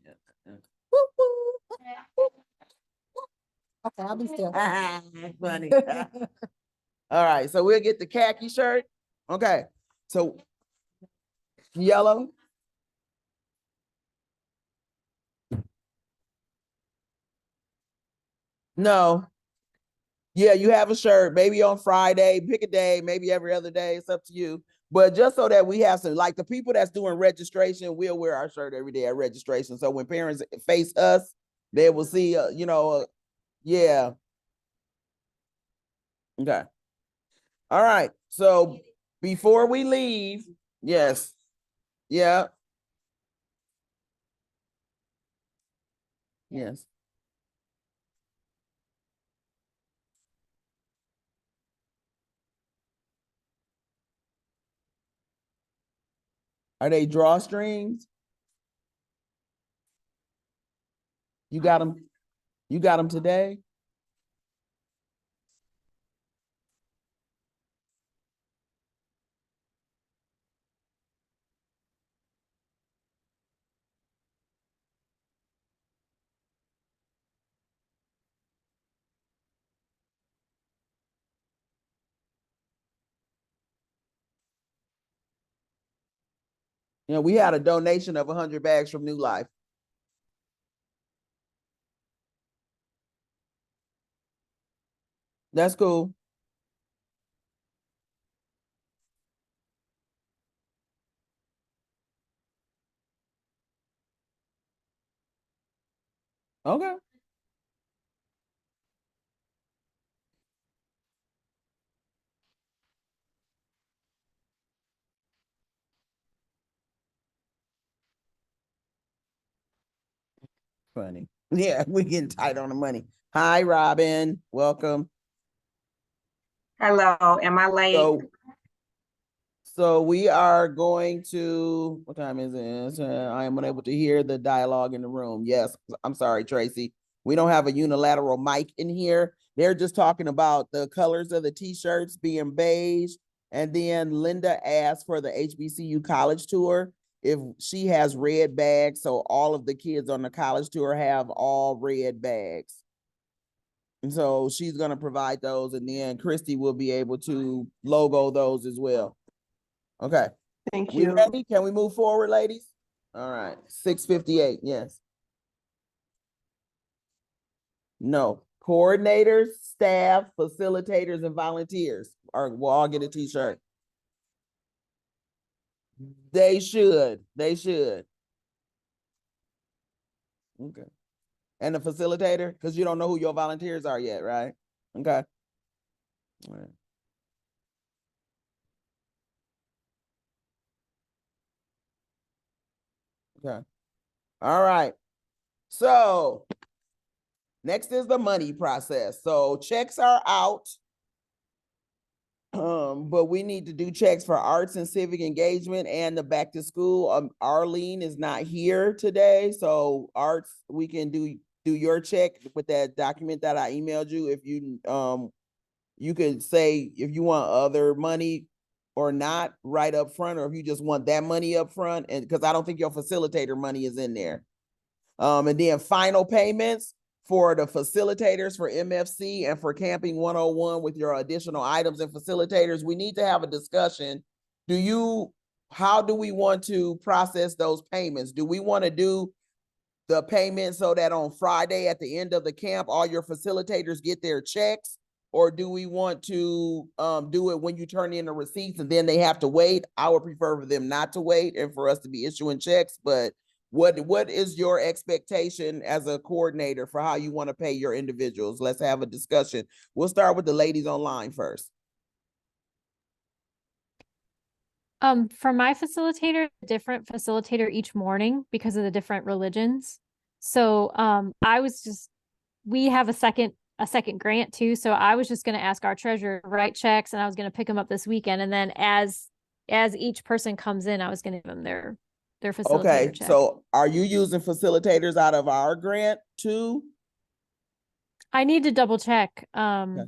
Okay, I'll be still. Funny. All right, so we'll get the khaki shirt. Okay, so yellow. No. Yeah, you have a shirt, maybe on Friday, pick a day, maybe every other day. It's up to you. But just so that we have some, like the people that's doing registration, we'll wear our shirt every day at registration. So when parents face us, they will see, yeah. Okay. All right. So before we leave, yes. Yeah. Yes. Are they drawstrings? You got them? You got them today? You know, we had a donation of 100 bags from New Life. That's cool. Okay. Funny. Yeah, we getting tight on the money. Hi, Robin. Welcome. Hello, am I late? So we are going to, what time is it? I am unable to hear the dialogue in the room. Yes, I'm sorry, Tracy. We don't have a unilateral mic in here. They're just talking about the colors of the t-shirts being beige. And then Linda asked for the HBCU college tour if she has red bags. So all of the kids on the college tour have all red bags. And so she's going to provide those, and then Christy will be able to logo those as well. Okay. Thank We you. ready? Can we move forward, ladies? All right. 6:58. Yes. No. Coordinators, staff, facilitators, and volunteers will all get a t-shirt. They should. They should. Okay. And the facilitator, because you don't know who your volunteers are yet, right? Okay. All right. Okay. All right. So next is the money process. So checks are out. But we need to do checks for arts and civic engagement and the back to school. Arlene is not here today, so arts, we can do your check with that document that I emailed you. If you could say if you want other money or not right up front, or if you just want that money up front, and because I don't think your facilitator money is in there. And then final payments for the facilitators for MFC and for Camping 101 with your additional items and facilitators. We need to have a discussion. How do we want to process those payments? Do we want to do the payment so that on Friday at the end of the camp, all your facilitators get their checks? Or do we want to do it when you turn in the receipts and then they have to wait? I would prefer for them not to wait and for us to be issuing checks, but what is your expectation as a coordinator for how you want to pay your individuals? Let's have a discussion. We'll start with the ladies online first. For my facilitator, different facilitator each morning because of the different religions. So we have a second grant too. So I was just going to ask our treasurer to write checks, and I was going to pick them up this weekend. And then as each person comes in, I was going to give them their facilitator Okay, check. so are you using facilitators out of our grant too? I need to double check. I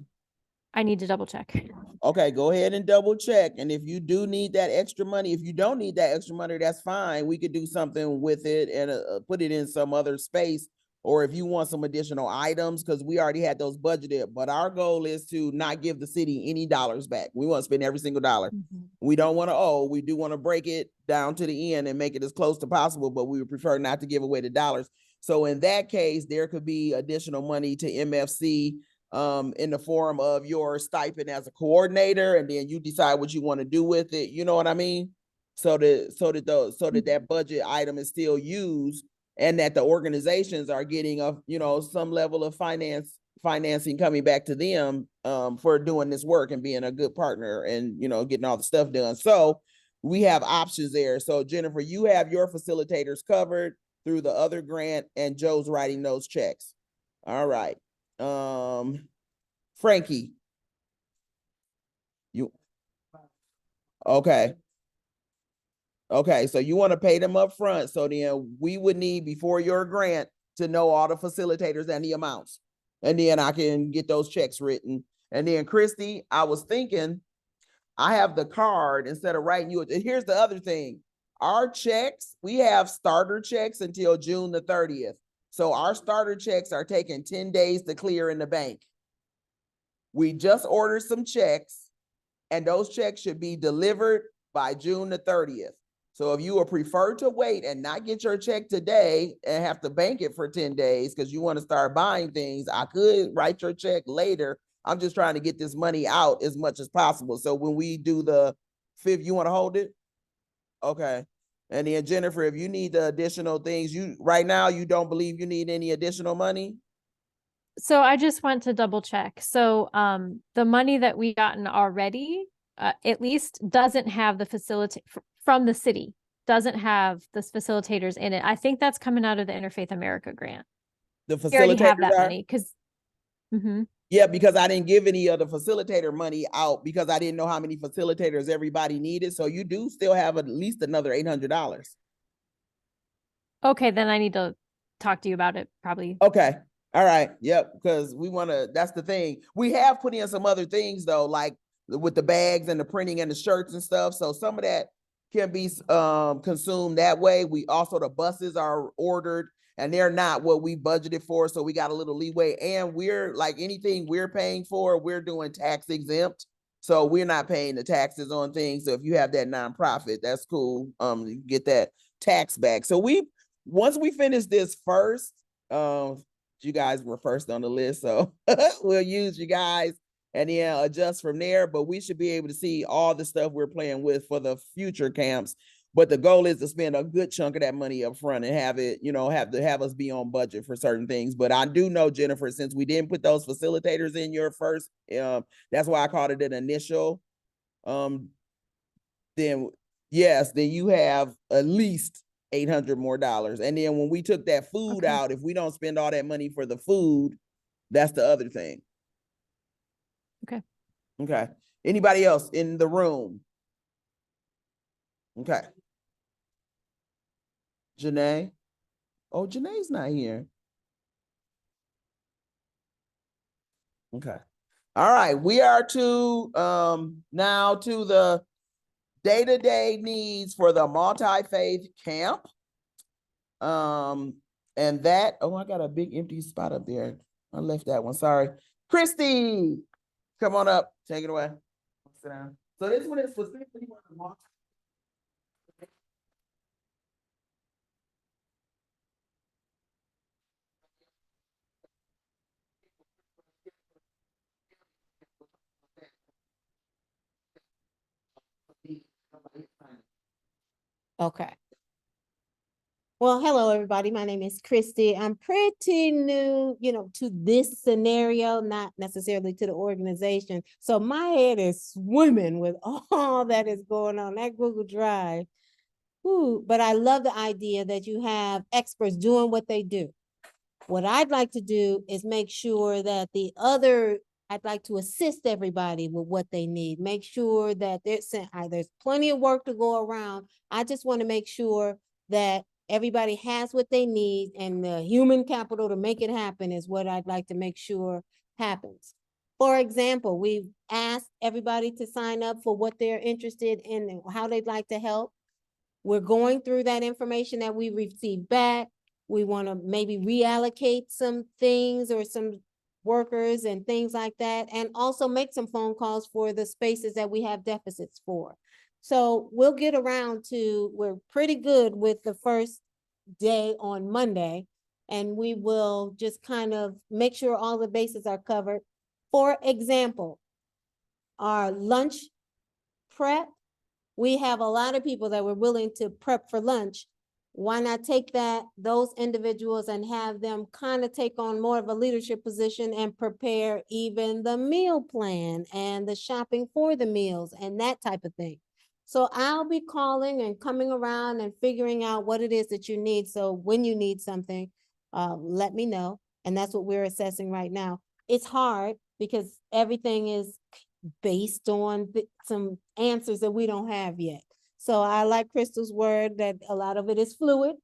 need to double check. Okay, go ahead and double check. And if you do need that extra money, if you don't need that extra money, that's fine. We could do something with it and put it in some other space. Or if you want some additional items, because we already had those budgeted, but our goal is to not give the city any dollars back. We want to spend every single dollar. We don't want to owe. We do want to break it down to the end and make it as close to possible, but we would prefer not to give away the dollars. So in that case, there could be additional money to MFC in the form of your stipend as a coordinator, and then you decide what you want to do with it. You know what I mean? So that that budget item is still used, and that the organizations are getting some level of financing coming back to them for doing this work and being a good partner and getting all the stuff done. So we have options there. So Jennifer, you have your facilitators covered through the other grant, and Joe's writing those checks. All right. Frankie, you okay? Okay, so you want to pay them up front. So then we would need before your grant to know all the facilitators and the amounts. And then I can get those checks written. And then Christy, I was thinking, I have the card instead of writing you. Here's the other thing. Our checks, we have starter checks until June the 30th. So our starter checks are taking 10 days to clear in the bank. We just ordered some checks and those checks should be delivered by June the 30th. So if you would prefer to wait and not get your check today and have to bank it for 10 days because you want to start buying things, I could write your check later. I'm just trying to get this money out as much as possible. So when we do the 5th, you want to hold it? Okay. And then Jennifer, if you need the additional things, right now you don't believe you need any additional money? So I just want to double check. So the money that we gotten already, at least doesn't have the facility from the city, doesn't have the facilitators in it. I think that's coming out of the Interfaith America grant. The We already have facilitators that are? money because Yeah, because I didn't give any of the facilitator money out because I didn't know how many facilitators everybody needed. So you do still have at least another $800. okay, then I need to talk to you about it probably. Okay. All right. Yep. Because we want to, that's the thing. We have put in some other things though, like with the bags and the printing and the shirts and stuff. So some of that can be consumed that way. We also, the buses are ordered and they're not what we budgeted for. So we got a little leeway, and we're like anything we're paying for, we're doing tax exempt. So we're not paying the taxes on things. So if you have that nonprofit, that's cool. You get that tax back. So once we finish this first, you guys were first on the list, so we'll use you guys and then adjust from there. But we should be able to see all the stuff we're playing with for the future camps. But the goal is to spend a good chunk of that money up front and have it, have us be on budget for certain things. But I do know, Jennifer, since we didn't put those facilitators in your first, that's why I called it an initial. Then yes, then you have at least $800 more. And then when we took that food Okay. out, if we don't spend all that money for the food, that's the other thing. Okay. Okay. Anybody else in the room? Okay. Janae? Oh, Janae's not here. Okay. All right. We are now to the day-to-day needs for the multi-faith camp. And that, I got a big empty spot up there. I left that one, sorry. Christy, come on up, take it away. Sit down. So this one is specifically for the multi. Okay. Well, hello, everybody. My name is Christy. I'm pretty new, to this scenario, not necessarily to the organization. So my head is swimming with all that is going on, that Google Drive. Ooh, but I love the idea that you have experts doing what they do. What I'd like to do is make sure that I'd like to assist everybody with what they need. Make sure that there's plenty of work to go around. I just want to make sure that everybody has what they need, and the human capital to make it happen is what I'd like to make sure happens. For example, we've asked everybody to sign up for what they're interested in and how they'd like to help. We're going through that information that we received back. We want to maybe reallocate some things or some workers and things like that, and also make some phone calls for the spaces that we have deficits for. So we'll get around to, we're pretty good with the first day on Monday, and we will just kind of make sure all the bases are covered. For example, our lunch prep, we have a lot of people that were willing to prep for lunch. Why not take those individuals and have them kind of take on more of a leadership position and prepare even the meal plan and the shopping for the meals and that type of thing. So I'll be calling and coming around and figuring out what it is that you need. So when you need something, let me know. And that's what we're assessing right now. It's hard because everything is based on some answers that we don't have yet. So I like Crystal's word that a lot of it is fluid.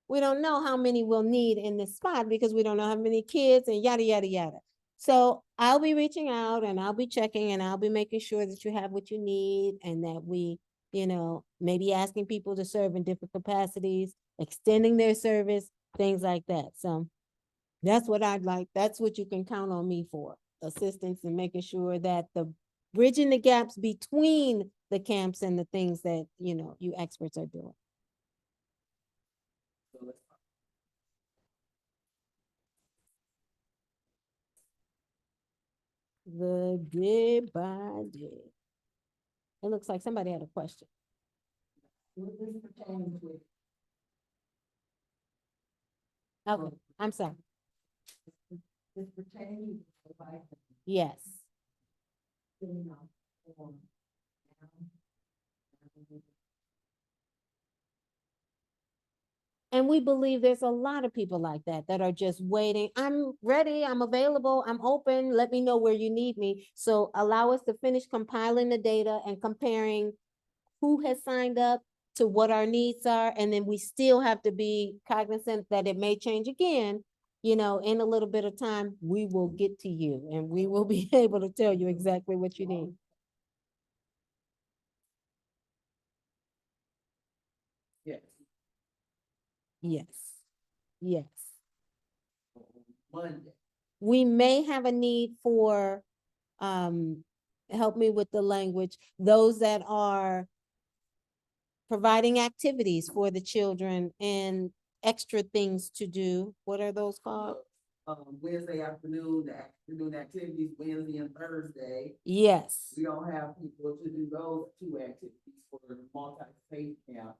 We don't know how many we'll need in this spot because we don't know how many kids and yada, yada, yada. So I'll be reaching out and I'll be checking and I'll be making sure that you have what you need and that we, maybe asking people to serve in different capacities, extending their service, things like that. So that's what I'd like. That's what you can count on me for, assistance and making sure that the bridging the gaps between the camps and the things that, you experts are doing. The day by day. It looks like somebody had a question. Okay, I'm sorry. Yes. And we believe there's a lot of people like that that are just waiting. I'm ready, I'm available, I'm open, let me know where you need me. So allow us to finish compiling the data and comparing who has signed up to what our needs are. And then we still have to be cognizant that it may change again. In a little bit of time, we will get to you and we will be able to tell you exactly what you need. Yes. Yes, yes. Monday. We may have a need for, help me with the language, those that are providing activities for the children and extra things to do. What are those called? Wednesday afternoon, the afternoon activities, Wednesday and Thursday. Yes. We don't have people to do those two activities for the multi-faith camp.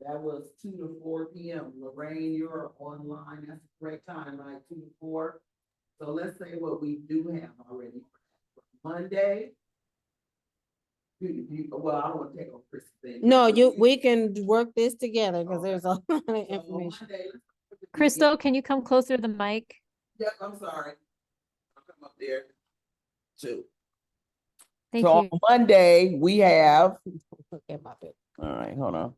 That was 2 to 4 p.m. Lorraine, you're online. That's the correct time, right? 2 to 4. So let's say what we do have already. Monday. Well, I don't want to take on Chris's thing. No, we can work this together because there's a lot of So information. Monday, let's put the Crystal, can you come closer to the mic? Yep, I'm sorry. I'll come up there too. Thank So you. on Monday, we have, Look at my bit. all right, hold on.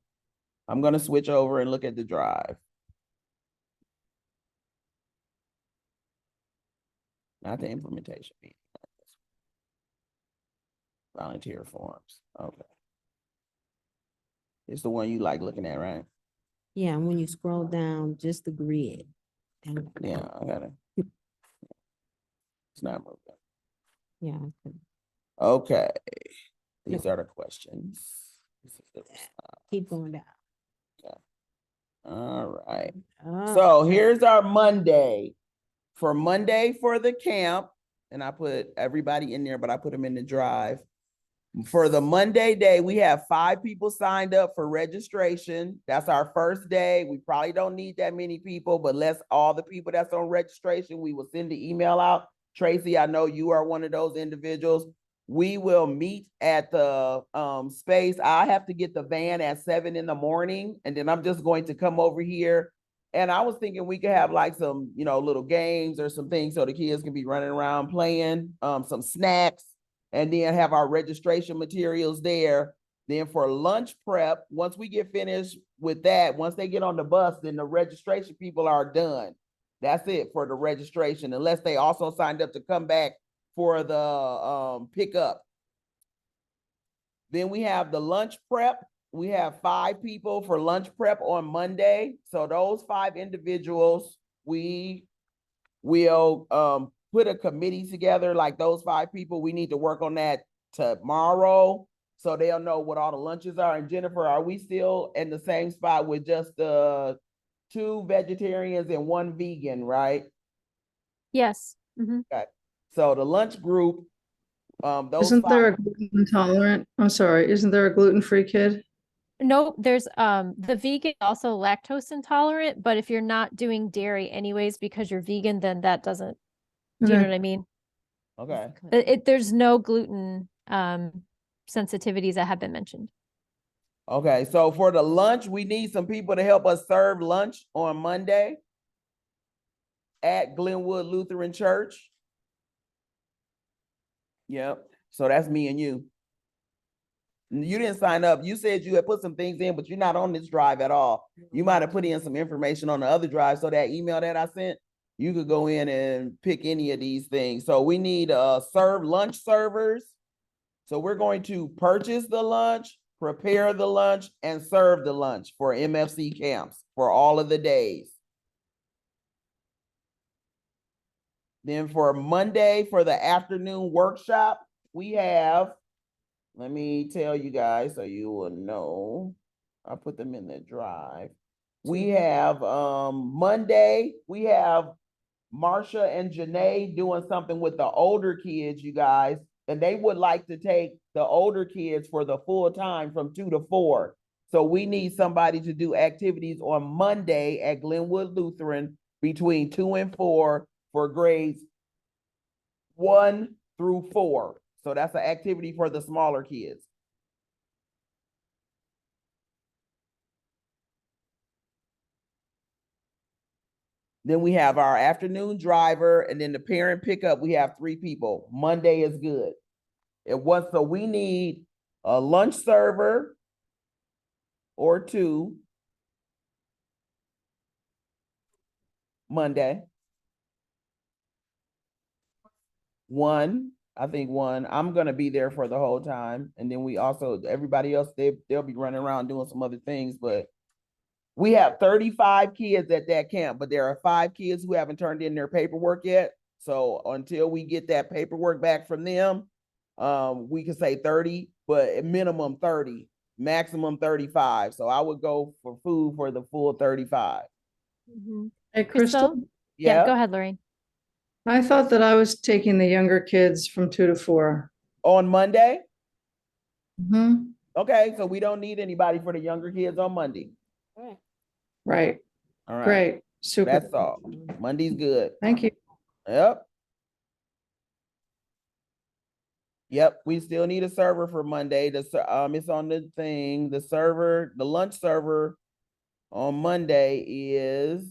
I'm gonna switch over and look at the drive. Not the implementation meeting. Volunteer forms, okay. It's the one you like looking at, right? Yeah, and when you scroll down, just the grid. down. Yeah, I gotta. It's not moving. Yeah. Okay, these are the questions. This is the response. Keep going down. All right. Oh, So here's our Monday. For Monday for the camp, and I put everybody in there, but I put them in the drive. For the Monday day, we have 5 people signed up for registration. That's our first day. We probably don't need that many people, but let's all the people that's on registration, we will send the email out. Tracy, I know you are one of those individuals. We will meet at the space. I have to get the van at 7 in the morning, and then I'm just going to come over here. And I was thinking we could have like some, little games or some things so the kids can be running around playing, some snacks, and then have our registration materials there. Then for lunch prep, once we get finished with that, once they get on the bus, then the registration people are done. That's it for the registration, unless they also signed up to come back for the pickup. Then we have the lunch prep. We have 5 people for lunch prep on Monday. So those 5 individuals, we will put a committee together, like those 5 people. We need to work on that tomorrow so they'll know what all the lunches are. And Jennifer, are we still in the same spot with just the 2 vegetarians and 1 vegan, right? Yes. Mhm. Okay. So the lunch group, those Isn't 5 there a gluten intolerant? I'm sorry, isn't there a gluten-free kid? No, there's the vegan also lactose intolerant, but if you're not doing dairy anyways because you're vegan, then that doesn't, do you know Okay. what I mean? Okay. There's no gluten sensitivities that have been mentioned. Okay, so for the lunch, we need some people to help us serve lunch on Monday at Glenwood Lutheran Church. Yep, so that's me and you. You didn't sign up. You said you had put some things in, but you're not on this drive at all. You might have put in some information on the other drive. So that email that I sent, you could go in and pick any of these things. So we need lunch servers. So we're going to purchase the lunch, prepare the lunch, and serve the lunch for MFC camps for all of the days. Then for Monday, for the afternoon workshop, we have, let me tell you guys so you will know. I'll put them in the drive. We have Monday, we have Marsha and Janae doing something with the older kids, you guys, and they would like to take the older kids for the full time from 2 to 4. So we need somebody to do activities on Monday at Glenwood Lutheran between 2 and 4 for grades 1 through 4. So that's an activity for the smaller kids. Then we have our afternoon driver, and then the parent pickup, we have 3 people. Monday is good. So we need a lunch server or 2 Monday. 1, I think 1. I'm gonna be there for the whole time. And then we also, everybody else, they'll be running around doing some other things, but we have 35 kids at that camp, but there are 5 kids who haven't turned in their paperwork yet. So until we get that paperwork back from them, we can say 30, but at minimum 30, maximum 35. So I would go for food for the full 35. Mhm. Hey, Crystal, Yeah, go ahead, Lorraine. I thought that I was taking the younger kids from 2 to 4. On Monday? Mhm. Okay, so we don't need anybody for the younger kids on Monday. Right, All right. great, super. That's all. Monday's good. Thank you. Yep. Yep, we still need a server for Monday. It's on the thing. The server, the lunch server on Monday is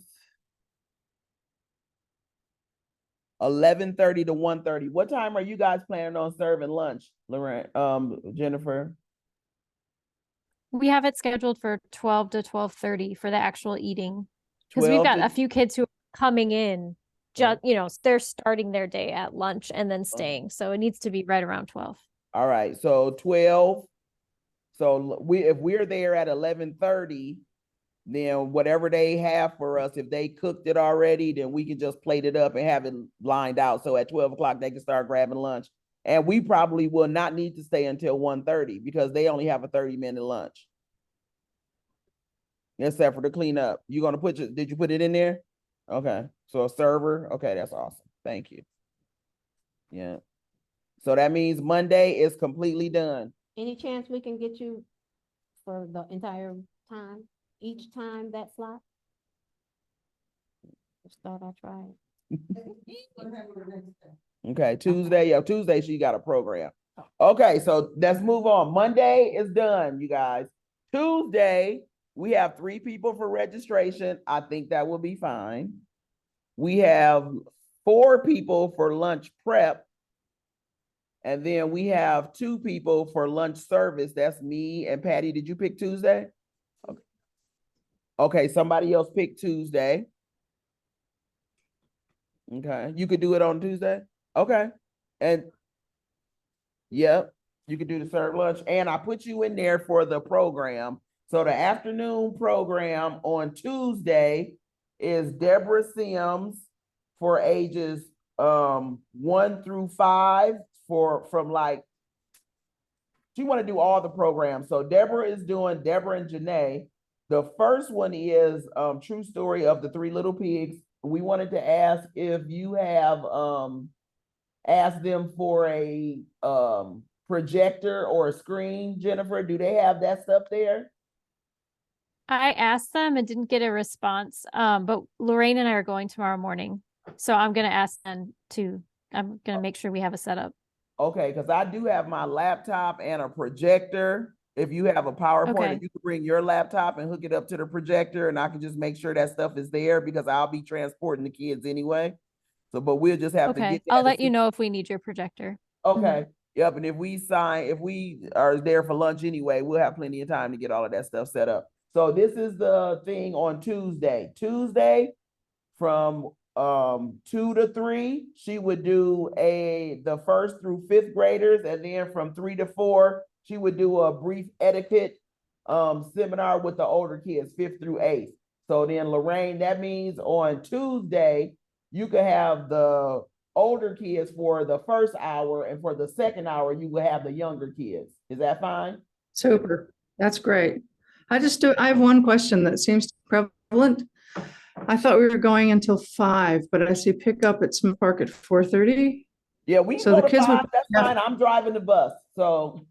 11:30 to 1:30. What time are you guys planning on serving lunch, Lorraine, Jennifer? We have it scheduled for 12 to 12:30 for the actual eating. Because we've 12 got to- a few kids who are coming in, just, they're starting their day at lunch and then staying. So it needs to be right around 12. All right, so 12. So if we're there at 11:30, then whatever they have for us, if they cooked it already, then we can just plate it up and have it lined out. So at 12 o'clock, they can start grabbing lunch. And we probably will not need to stay until 1:30 because they only have a 30-minute lunch. Except for the cleanup. Did you put it in there? Okay, so a server, okay, that's awesome, thank you. Yeah, so that means Monday is completely done. Any chance we can get you for the entire time, each time that slot? Just thought I'd try it. Okay, Tuesday she got a program. Okay, so let's move on. Monday is done, you guys. Tuesday, we have 3 people for registration. I think that will be fine. We have 4 people for lunch prep. And then we have 2 people for lunch service. That's me and Patty. Did you pick Tuesday? Okay. Okay, somebody else picked Tuesday. Okay, you could do it on Tuesday? Okay. And yep, you could do the serve lunch. And I put you in there for the program. So the afternoon program on Tuesday is Deborah Sims for ages 1 through 5 she want to do all the programs. So Deborah and Janae. The first one is True Story of the 3 Little Pigs. We wanted to ask if you have asked them for a projector or a screen, Jennifer. Do they have that stuff there? I asked them and didn't get a response. But Lorraine and I are going tomorrow morning. So I'm going to ask them I'm going to make sure we have a setup. Okay, because I do have my laptop and a projector. If you have a PowerPoint, Okay. and you can bring your laptop and hook it up to the projector, and I can just make sure that stuff is there because I'll be transporting the kids anyway. So, but we'll just have to Okay. get that. I'll let you know if we need your projector. Okay, Yep, and if we are there for lunch anyway, we'll have plenty of time to get all of that stuff set up. So this is the thing on Tuesday. Tuesday from 2 to 3, she would do the first through fifth graders, and then from 3 to 4, she would do a brief etiquette seminar with the older kids, 5th through 8th. So then Lorraine, that means on Tuesday, you could have the older kids for the first hour, and for the second hour, you will have the younger kids. Is that fine? Super. That's great. I have one question that seems prevalent. I thought we were going until 5, but I see pickup at Smith Park at 4:30. Yeah, we can So go the to kids would 5, that's have- fine. I'm driving the bus, so.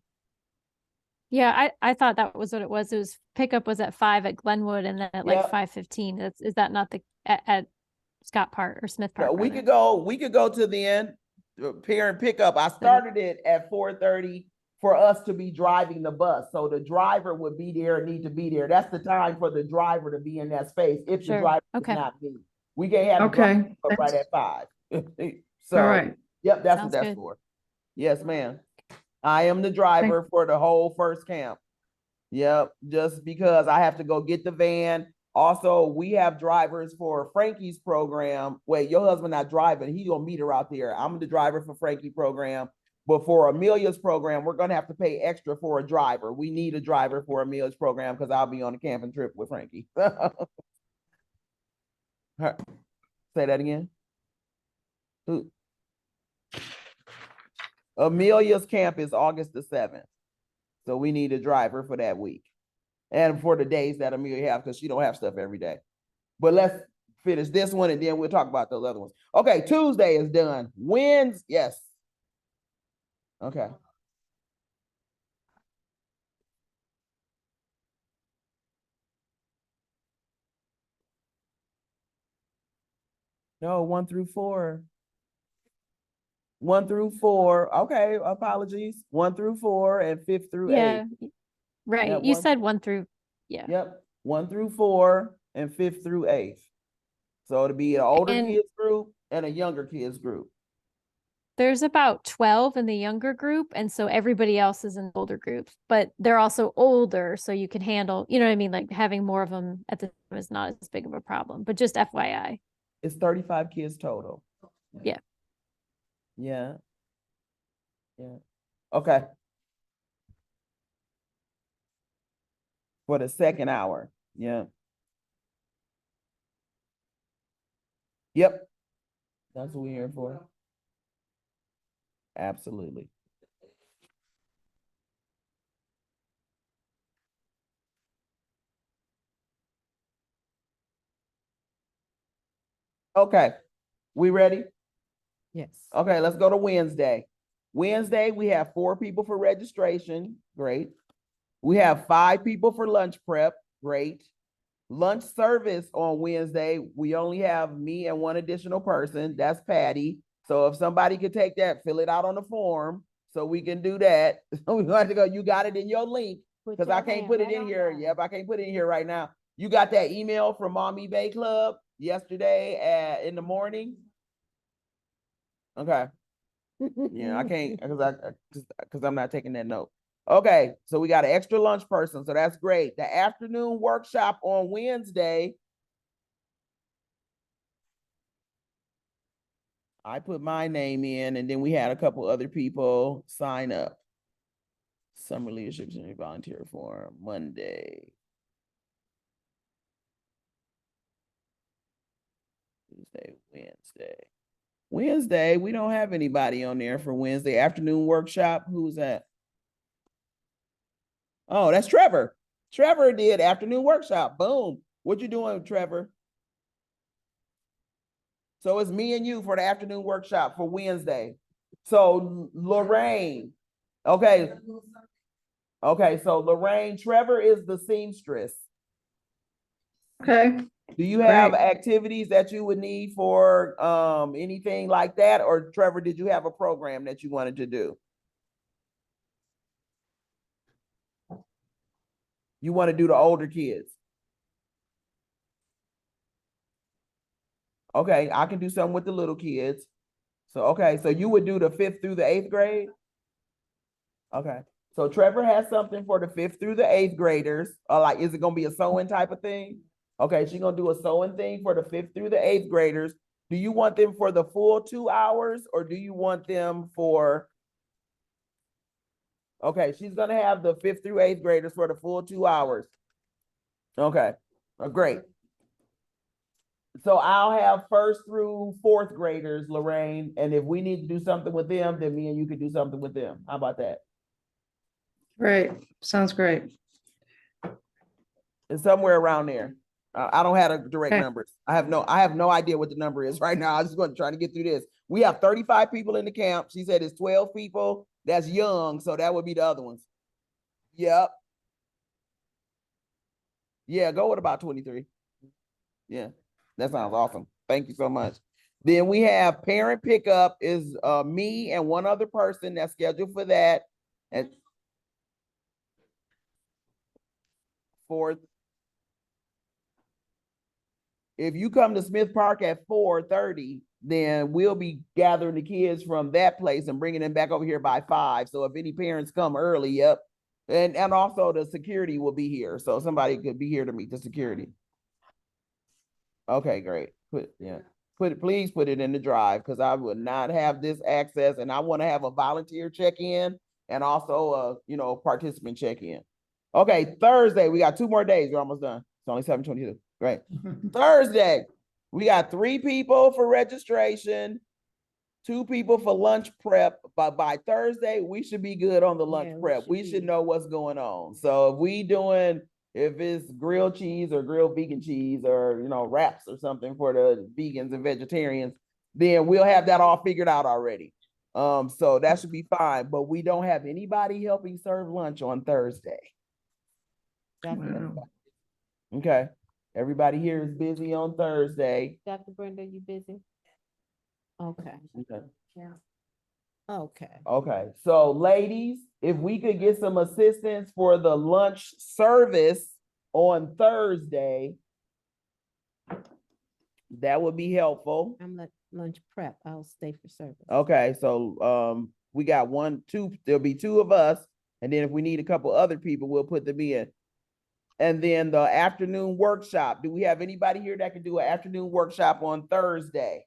Yeah, I thought that was what it was. It was pickup was at 5 at Glenwood and then at like Yep. 5:15. Is that not at Scott Park or Smith Park? We rather? could go to the end, parent pickup. I started it at 4:30 for us to be driving the bus. So the driver would be there and need to be there. That's the time for the driver to be in that space if the Sure. driver is Okay. not me. We can't have the driver Okay. up right at 5. So, All right. yep, that's what Sounds that's good. for. Yes, ma'am. I am the driver for the whole first camp. Yep, just because I have to go get the van. Also, we have drivers for Frankie's program. Wait, your husband not driving. He gonna meet her out there. I'm the driver for Frankie program. But for Amelia's program, we're gonna have to pay extra for a driver. We need a driver for Amelia's program because I'll be on a camping trip with Frankie. Say that again. Who? Amelia's camp is August the 7th. So we need a driver for that week. And for the days that Amelia have, because she don't have stuff every day. But let's finish this one and then we'll talk about those other ones. Okay, Tuesday is done. Wednesday, yes. Okay. No, 1 through 4. 1 through 4. Okay, apologies. 1 through 4 and 5th through 8. Yeah, right. Yeah, You one- said 1 through, yeah. Yep, 1 through 4 and 5th through 8th. So it'll be an older And- kids group and a younger kids group. There's about 12 in the younger group, and so everybody else is in the older groups, but they're also older, so you can handle, you know what I mean? Like having more of them at the time is not as big of a problem, but just FYI. It's 35 kids total. Yeah. Yeah. Yeah. Okay. For the second hour. Yeah. Yep. That's what we're here for. Absolutely. Okay, we ready? Yes. Okay, let's go to Wednesday. Wednesday, we have 4 people for registration. Great. We have 5 people for lunch prep. Great. Lunch service on Wednesday, we only have me and 1 additional person. That's Patty. So if somebody could take that, fill it out on the form so we can do that. We have to go, you got it in your link Put because your I can't hand put it right in on here. that. Yep, I can't put it in here right now. You got that email from Mommy Bay Club yesterday in the morning? Okay. Yeah, I can't because I'm not taking that note. Okay, so we got an extra lunch person, so that's great. The afternoon workshop on Wednesday. I put my name in, and then we had a couple other people sign up. Summer Leadership and Volunteer Forum, Monday. Tuesday, Wednesday. Wednesday, we don't have anybody on there for Wednesday afternoon workshop. Who's that? Oh, that's Trevor. Trevor did afternoon workshop. Boom. What you doing, Trevor? So it's me and you for the afternoon workshop for Wednesday. So Lorraine. Okay. Okay, so Lorraine, Trevor is the seamstress. Okay. Do you have Great. activities that you would need for anything like that? Or Trevor, did you have a program that you wanted to do? You want to do the older kids? Okay, I can do something with the little kids. So, okay, so you would do the 5th through the 8th grade? Okay, so Trevor has something for the 5th through the 8th graders. Like, is it gonna be a sewing type of thing? Okay, she's gonna do a sewing thing for the 5th through the 8th graders. Do you want them for the full 2 hours or do you want them for? Okay, she's gonna have the 5th through 8th graders for the full 2 hours. Okay, great. So I'll have 1st through 4th graders, Lorraine, and if we need to do something with them, then me and you could do something with them. How about that? Great, sounds great. It's somewhere around there. I don't have the direct Okay. numbers. I have no idea what the number is right now. I just want to try to get through this. We have 35 people in the camp. She said it's 12 people. That's young, so that would be the other ones. Yep. Yeah, go with about 23. Yeah, that sounds awesome. Thank you so much. Then we have parent pickup is me and one other person that's scheduled for that. And fourth, if you come to Smith Park at 4:30, then we'll be gathering the kids from that place and bringing them back over here by 5. So if any parents come early, yep. And also the security will be here. So somebody could be here to meet the security. Okay, great. Please put it in the drive because I would not have this access and I want to have a volunteer check-in and also a participant check-in. Okay, Thursday, we got 2 more days. We're almost done. It's only 7:22. Great. Thursday, we got 3 people for registration, 2 people for lunch prep. But by Thursday, we should be good on the lunch Yeah, we prep. should We be. should know what's going on. So if it's grilled cheese or grilled vegan cheese or, wraps or something for the vegans and vegetarians, then we'll have that all figured out already. So that should be fine, but we don't have anybody helping serve lunch on Thursday. Wow. Okay, everybody here is busy on Thursday. Dr. Brenda, you busy? Okay, Okay. okay. Okay, so ladies, if we could get some assistance for the lunch service on Thursday, that would be helpful. I'm like lunch prep. I'll stay for service. Okay, so we got 1, 2, there'll be 2 of us, and then if we need a couple other people, we'll put them in. And then the afternoon workshop. Do we have anybody here that can do an afternoon workshop on Thursday?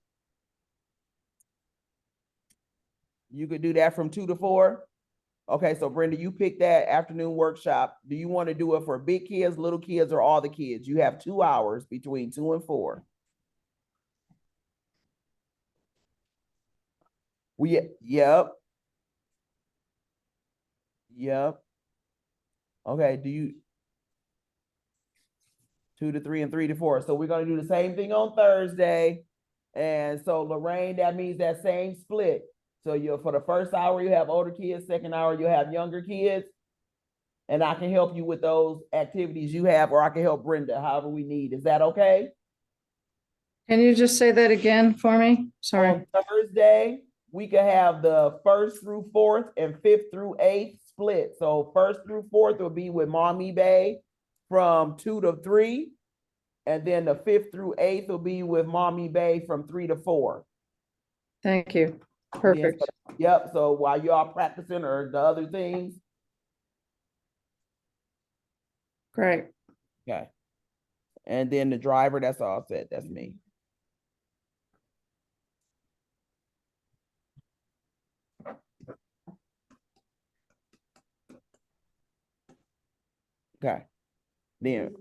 You could do that from 2 to 4? Okay, so Brenda, you pick that afternoon workshop. Do you want to do it for big kids, little kids, or all the kids? You have 2 hours between 2 and 4. Yep. Okay, 2 to 3 and 3 to 4. So we're gonna do the same thing on Thursday. And so Lorraine, that means that same split. So for the first hour, you have older kids, second hour, you have younger kids. And I can help you with those activities you have, or I can help Brenda, however we need. Is that okay? Can you just say that again for me? Sorry. On Thursday, we could have the 1st through 4th and 5th through 8th split. So 1st through 4th will be with Mommy Bay from 2 to 3. And then the 5th through 8th will be with Mommy Bay from 3 to 4. Thank you. Perfect. Yep, so while y'all practicing or the other things. Great. Okay. And then the driver, that's all set. That's me. Okay. Then.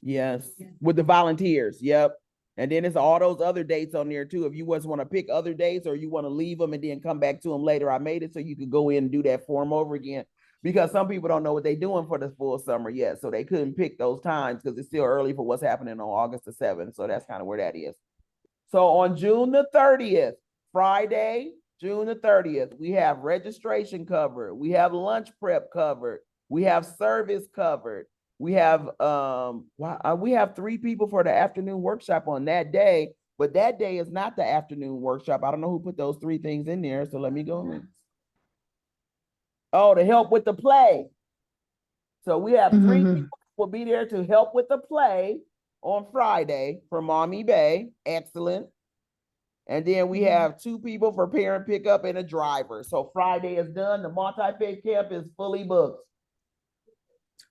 Yes, with the volunteers. Yep. And then it's all those other dates on there too. If you just want to pick other dates or you want to leave them and then come back to them later, I made it so you could go in and do that form over again. Because some people don't know what they're doing for the full summer yet. So they couldn't pick those times because it's still early for what's happening on August the 7th. So that's kind of where that is. So on June the 30th, Friday, June the 30th, we have registration covered. We have lunch prep covered. We have service covered. We have 3 people for the afternoon workshop on that day, but that day is not the afternoon workshop. I don't know who put those 3 things in there. So let me go. Oh, to help with the play. So we have 3 people will be there to help with the play on Friday for Mommy Bay. Excellent. And then we have 2 people for parent pickup and a driver. So Friday is done. The multi-faith camp is fully booked.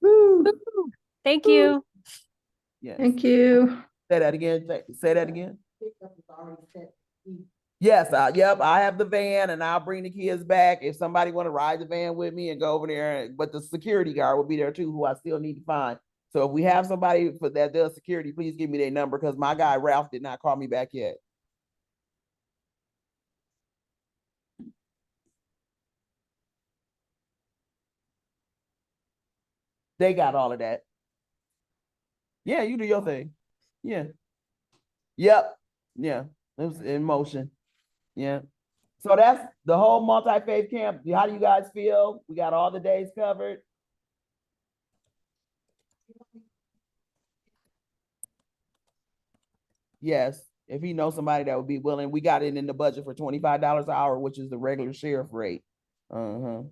Woo, Thank you. Yes. thank you. Say that again. Say that again. Yes, yep, I have the van and I'll bring the kids back. If somebody want to ride the van with me and go over there, but the security guard will be there too, who I still need to find. So if we have somebody for that does security, please give me their number because my guy Ralph did not call me back yet. They got all of that. Yeah, you do your thing. Yeah. Yep. Yeah. It was in motion. Yeah. So that's the whole multi-faith camp. How do you guys feel? We got all the days covered. Yes, if he knows somebody that would be willing, we got it in the budget for $25 an hour, which is the regular sheriff rate. Uh-huh.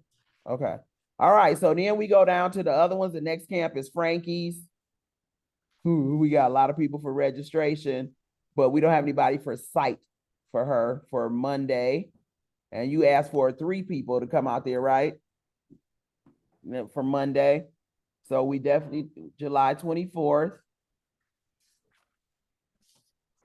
Okay. All right. So then we go down to the other ones. The next camp is Frankie's. We got a lot of people for registration, but we don't have anybody for site for her for Monday. And you asked for 3 people to come out there, right? For Monday. So we definitely, July 24th.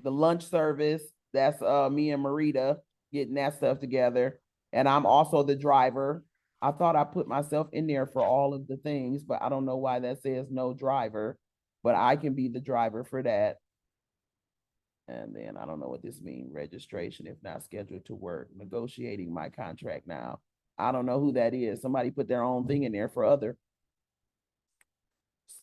The lunch service, that's me and Marita getting that stuff together. And I'm also the driver. I thought I put myself in there for all of the things, but I don't know why that says no driver, but I can be the driver for that. And then I don't know what this means, registration if not scheduled to work, negotiating my contract now. I don't know who that is. Somebody put their own thing in there for other.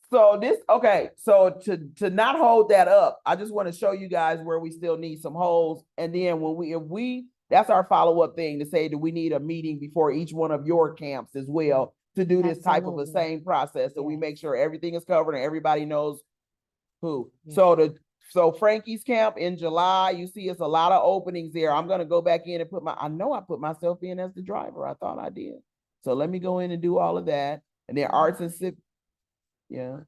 So this, okay, so to not hold that up, I just want to show you guys where we still need some holes. And then when if we, that's our follow-up thing to say, do we need a meeting before each one of your camps as well to do this type of a Absolutely. same process? So we Yes. make sure everything is covered and everybody knows who. Yeah. So Frankie's camp in July, you see it's a lot of openings there. I'm gonna go back in and I know I put myself in as the driver. I thought I did. So let me go in and do all of that. And then arts and civic, yeah.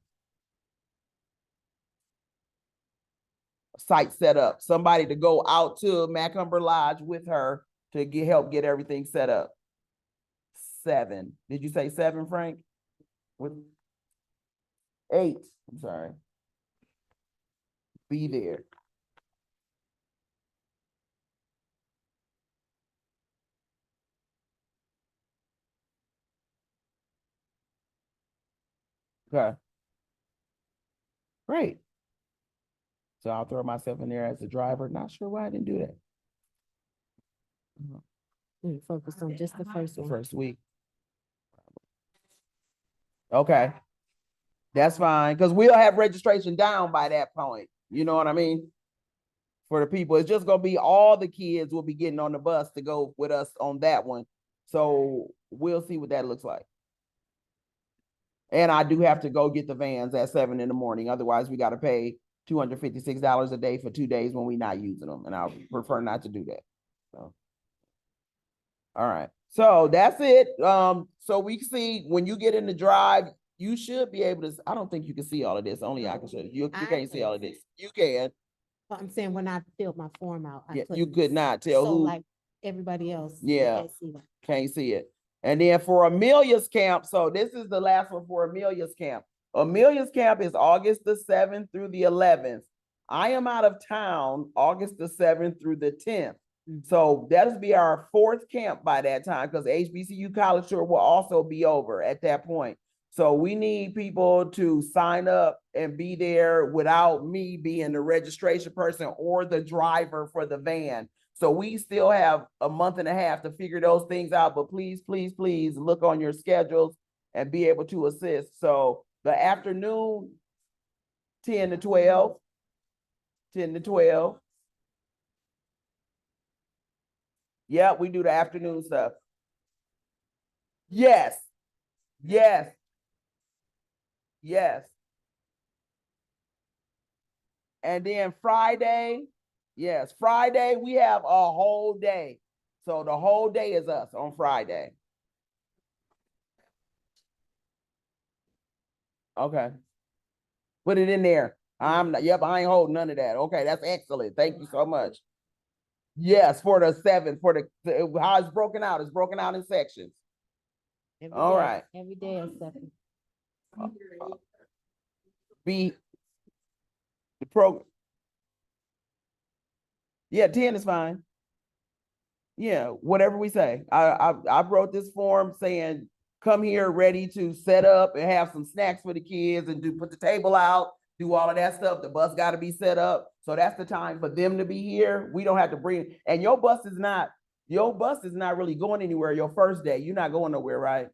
Site set up, somebody to go out to Macumber Lodge with her to help get everything set up. 7. Did you say 7, Frank? What? 8, I'm sorry. Be there. Okay. Great. So I'll throw myself in there as the driver. Not sure why I didn't do that. We focused on just the first The one. first week. Okay. That's fine, because we'll have registration down by that point. You know what I mean? For the people, it's just gonna be all the kids will be getting on the bus to go with us on that one. So we'll see what that looks like. And I do have to go get the vans at 7 in the morning. Otherwise, we got to pay $256 a day for 2 days when we're not using them. And I prefer not to do that. So, all right. So that's it. So we see when you get in the drive, you should be able to. I don't think you can see all of this. Only I can show you. You I can't see can all of this. You can. But I'm saying when I filled my form out, I Yeah, you couldn't. could not tell So who. like everybody else. you Yeah. can't see that. Can't see it. And then for Amelia's camp, so this is the last one for Amelia's camp. Amelia's camp is August the 7th through the 11th. I am out of town August the 7th through the 10th. Mhm. So that'll be our 4th camp by that time because HBCU College Tour will also be over at that point. So we need people to sign up and be there without me being the registration person or the driver for the van. So we still have a month and a half to figure those things out, but please, please, please look on your schedules and be able to assist. So the afternoon, 10 to 12, 10 to 12. Yeah, we do the afternoon stuff. Yes, yes, yes. And then Friday, yes, Friday, we have a whole day. So the whole day is us on Friday. Okay. Put it in there. I'm not, yep, I ain't holding none of that. Okay, that's excellent. Thank you so much. Yes, for the 7, for how it's broken out in sections. Every All day- right. Every day is separate. B, the program. Yeah, 10 is fine. Yeah, whatever we say. I wrote this form saying, come here ready to set up and have some snacks for the kids and put the table out, do all of that stuff. The bus got to be set up. So that's the time for them to be here. We don't have to bring, and your bus is not really going anywhere your first day. You're not going nowhere, right?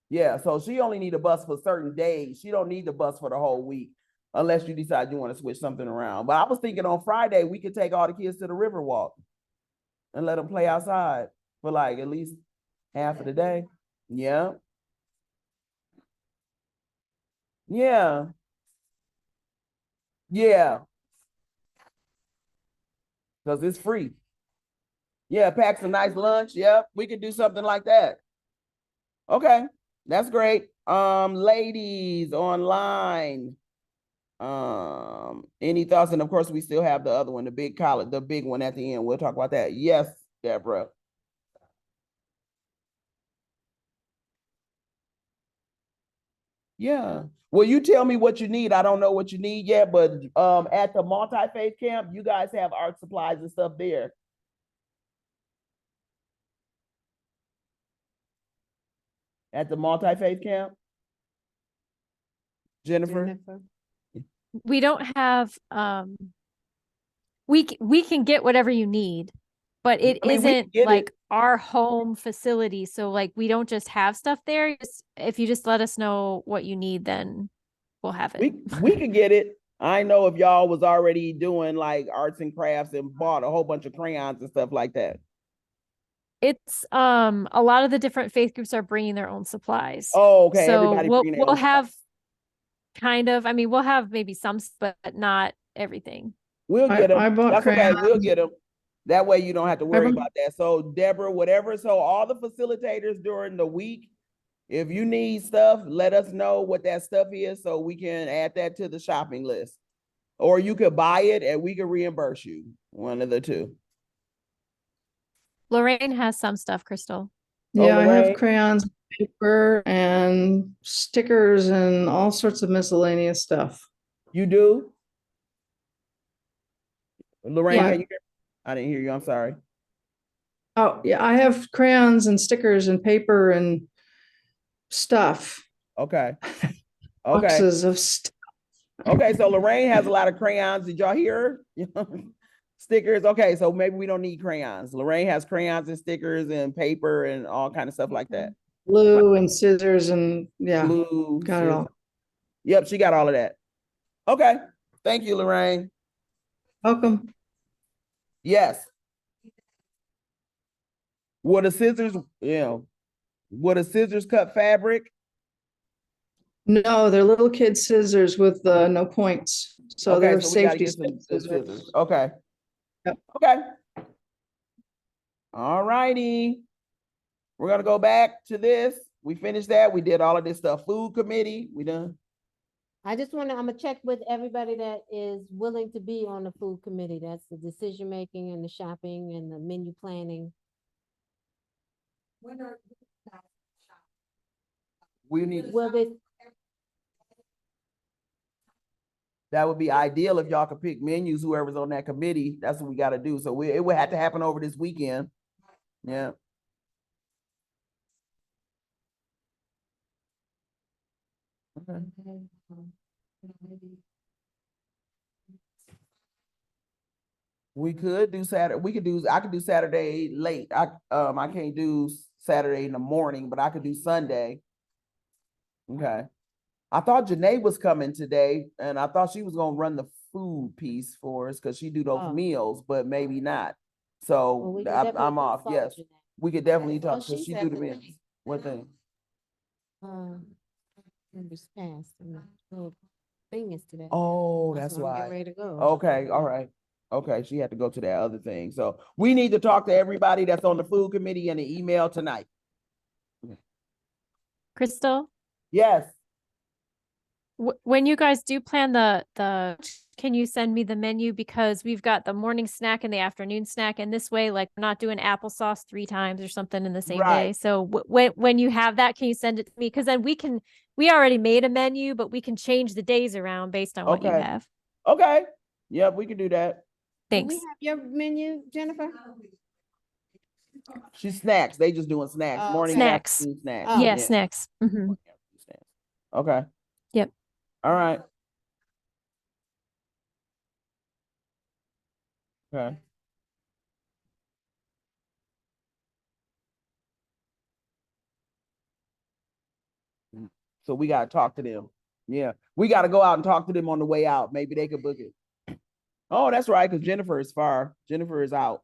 Yeah, so she only need a bus for certain days. She don't need the bus for the whole week unless you decide you want to switch something around. But I was thinking on Friday, we could take all the kids to the river walk and let them play outside for like at least half of the day. Yeah. Yeah. Yeah. Because it's free. Yeah, pack some nice lunch. Yep, we could do something like that. Okay, that's great. Ladies online. Any thoughts? And of course, we still have the other one, the big college, the big one at the end. We'll talk about that. Yes, Deborah. Yeah. Well, you tell me what you need. I don't know what you need yet, but at the multi-faith camp, you guys have art supplies and stuff there. At the multi-faith camp? Jennifer? We don't have, we can get whatever you need, but it I mean, we can isn't get it. like our home facility. So like, we don't just have stuff there. If you just let us know what you need, then we'll have it. We could get it. I know if y'all was already doing like arts and crafts and bought a whole bunch of crayons and stuff like that. It's, a lot of the different faith groups are bringing their own supplies. Oh, okay. So Everybody bringing their we'll own have kind of, I mean, we'll have maybe some, but not everything. We'll I- get them. I bought That's okay. We'll crayons. get them. That way you don't have to worry bought- about that. So Deborah, whatever. So all the facilitators during the week, if you need stuff, let us know what that stuff is so we can add that to the shopping list. Or you could buy it and we can reimburse you. One of the two. Lorraine has some stuff, Crystal. Yeah, I Lorraine? have crayons, paper, and stickers and all sorts of miscellaneous stuff. You do? Lorraine, Yeah. can you hear? I didn't hear you. I'm sorry. Oh, yeah, I have crayons and stickers and paper and stuff, Okay. Okay. boxes of stuff. Okay, so Lorraine has a lot of crayons. Did y'all hear her? Stickers. Okay, so maybe we don't need crayons. Lorraine has crayons and stickers and paper and all kind of stuff like that. Glue and scissors and yeah, Glue. got it all. scissors. Yep, she got all of that. Okay. Thank you, Lorraine. Welcome. Yes. Would the scissors, would the scissors cut fabric? No, they're little kid scissors with no points. So Okay, they're so we gotta safety get some scissors. scissors. Okay. Yep. Okay. All righty. We're gonna go back to this. We finished that. We did all of this stuff. Food committee, we done. I just want to, I'm gonna check with everybody that is willing to be on the food committee. That's the decision making and the shopping and the menu planning. We need, Well, they, that would be ideal if y'all could pick menus, whoever's on that committee. That's what we gotta do. So it would have to happen over this weekend. Yeah. Okay. We could do Saturday. I could do Saturday late. I can't do Saturday in the morning, but I could do Sunday. Okay. I thought Janae was coming today and I thought she was gonna run the food piece for us because she do those Oh. meals, but maybe not. well, So we can definitely I'm off, consult yes. Jeanette. We could definitely Well, talk because she she said do the the meals. thing. What thing? Members passed and the little thing is today. Oh, That's that's why I'm getting why. ready to go. Okay, all right. Okay, she had to go to that other thing. So we need to talk to everybody that's on the food committee and the email tonight. Crystal, Yes. When you guys do plan can you send me the menu? Because we've got the morning snack and the afternoon snack, and this way, like, we're not doing applesauce 3 times or something in the same Right. day. So when you have that, can you send it to me? Because then we already made a menu, but we can change the days around based on what you Okay. have. Okay, yep, we can do that. Do Thanks. we have your menu, Jennifer? She's snacks, they just doing snacks, Oh, morning okay. and Snacks. afternoon snacks. Oh. Yeah, snacks. Hmm. Okay. Yep. All right. Okay. So we gotta talk to them. Yeah, we gotta go out and talk to them on the way out. Maybe they could book it. Oh, that's right, because Jennifer is far. Jennifer is out.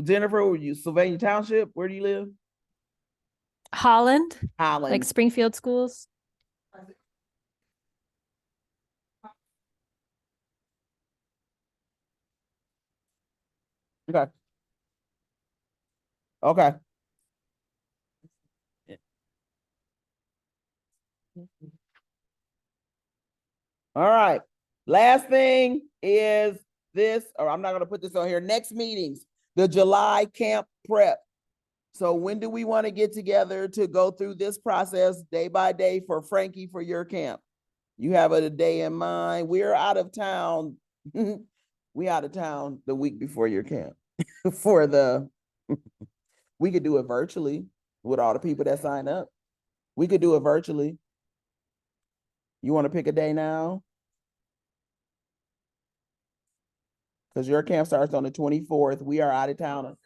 Jennifer, were you Sylvania Township? Where do you live? Holland, Holland. like Springfield schools. Okay. Okay. All right. Last thing is this, or I'm not gonna put this on here. Next meetings, the July camp prep. So when do we want to get together to go through this process day by day for Frankie for your camp? You have a day in mind. We're out of town. We out of town the week before your camp for we could do it virtually with all the people that sign up. We could do it virtually. You want to pick a day now? Because your camp starts on the 24th. We are out of town.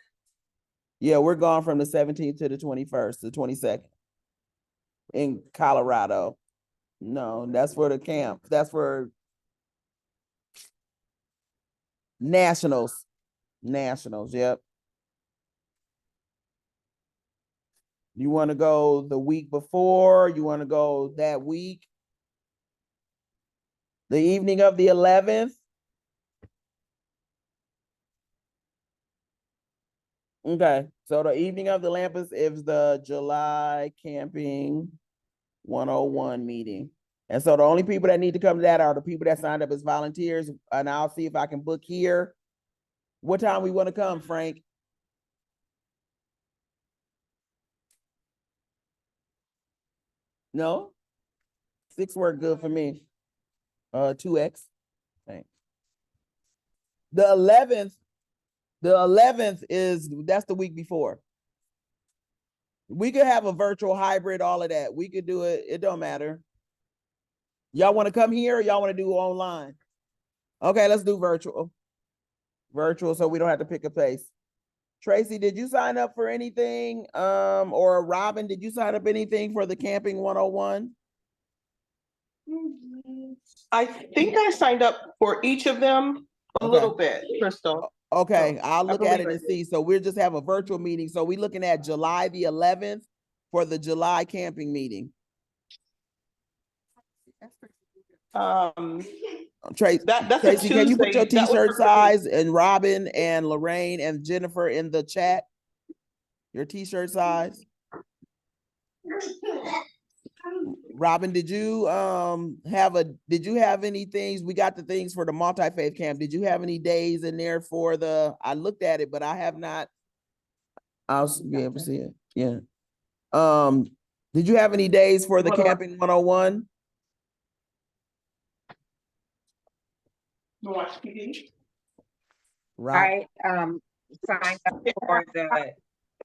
Yeah, we're gone from the 17th to the 21st, the 22nd in Colorado. No, that's for the camp. That's for nationals. Nationals, yep. You want to go the week before? You want to go that week? The evening of the 11th? Okay, so the evening of the Lampus is the July Camping 101 meeting. And so the only people that need to come to that are the people that signed up as volunteers, and I'll see if I can book here. What time we want to come, Frank? No? 6 work good for me. 2X. Thanks. The 11th that's the week before. We could have a virtual hybrid, all of that. We could do it. It don't matter. Y'all want to come here or y'all want to do online? Okay, let's do virtual. Virtual so we don't have to pick a place. Tracy, did you sign up for anything? Or Robin, did you sign up anything for the Camping 101? I think I signed up for each of them a Okay. little bit, Crystal. Okay, I'll look at believe it I and did. see. So we'll just have a virtual meeting. So we're looking at July the 11th for the July camping meeting. Tracy, That's a Tracy, can you put your Tuesday. That would t-shirt work for me. size and Robin and Lorraine and Jennifer in the chat? Your t-shirt size? Robin, did you have any things? We got the things for the multi-faith camp. Did you have any days in there for I looked at it, but I have not. I'll be able to see it. Yeah. Did you have any days for the What do I- camping 101? Watch TV. Right. I signed up for the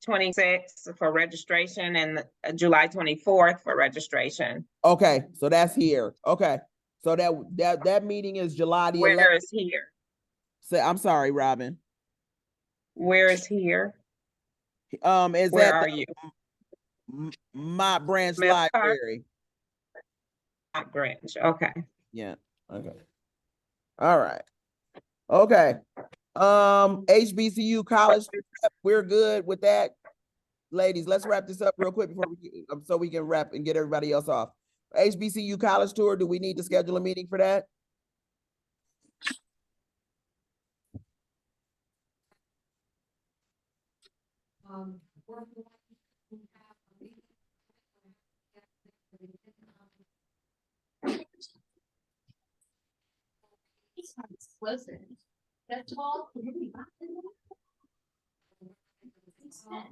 26th for registration and the July 24th for registration. Okay, so that's here. Okay. So that meeting is July the 11th. Where is here? Say, I'm sorry, Robin. Where is here? Is Where that are the you? Mott Branch Smith Park? Library? Mount Branch, okay. Yeah, okay. All right. Okay. HBCU college, prep, we're good with that. Ladies, let's wrap this up real quick before so we can wrap and get everybody else off. HBCU college tour, do we need to schedule a meeting for that? Working on- we have a meeting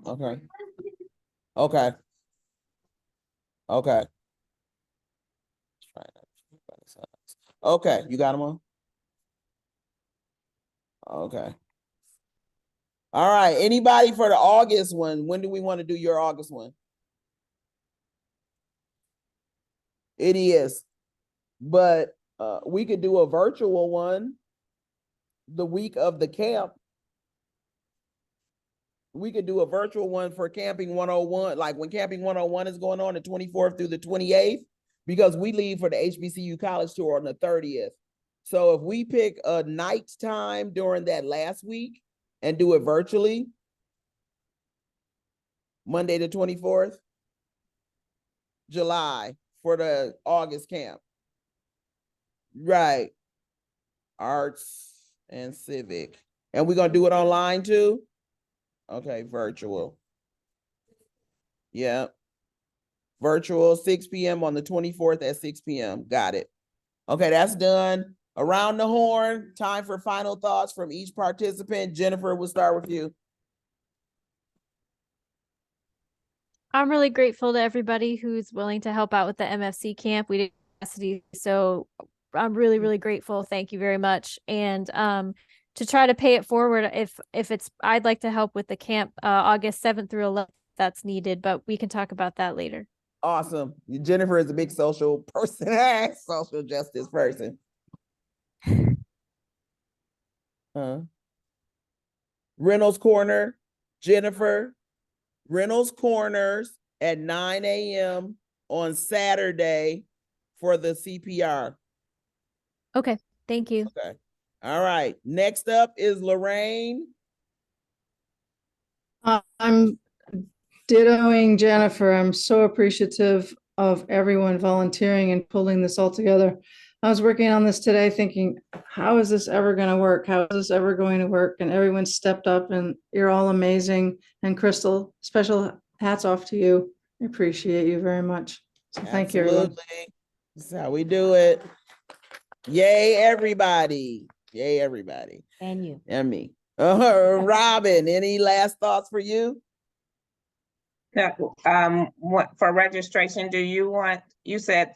Okay. Okay. Okay. Okay, you got them on? Okay. All right, anybody for the August one? When do we want to do your August one? It is, but we could do a virtual one the week of the camp. We could do a virtual one for Camping 101, like when Camping 101 is going on the 24th through the 28th, because we leave for the HBCU college tour on the 30th. So if we pick a night time during that last week and do it virtually, Monday the 24th, July for the August camp. Right. Arts and civic. And we're gonna do it online too? Okay, virtual. Yeah. Virtual 6 p.m. on the 24th at 6 p.m. Got it. Okay, that's done. Around the horn, time for final thoughts from each participant. Jennifer, we'll start with you. I'm really grateful to everybody who's willing to help out with the MFC camp. We did capacity, so I'm really, really grateful. Thank you very much. And to try to pay it forward, if it's, I'd like to help with the camp August 7th through 11th, that's needed, but we can talk about that later. Awesome. Jennifer is a big social person, social justice person. Reynolds Corner, Jennifer, Reynolds Corners at 9 a.m. on Saturday for the CPR. Okay, thank you. Okay. All right. Next up is Lorraine. I'm dittoing Jennifer. I'm so appreciative of everyone volunteering and pulling this all together. I was working on this today thinking, how is this ever going to work? How is this ever going to work? And everyone stepped up and you're all amazing. And Crystal, special hats off to you. I appreciate you very much. So thank you, everyone. Absolutely. This is how we do it. Yay, everybody. Yay, everybody. And you. And me. Robin, any last thoughts for you? What for registration, do you want, you said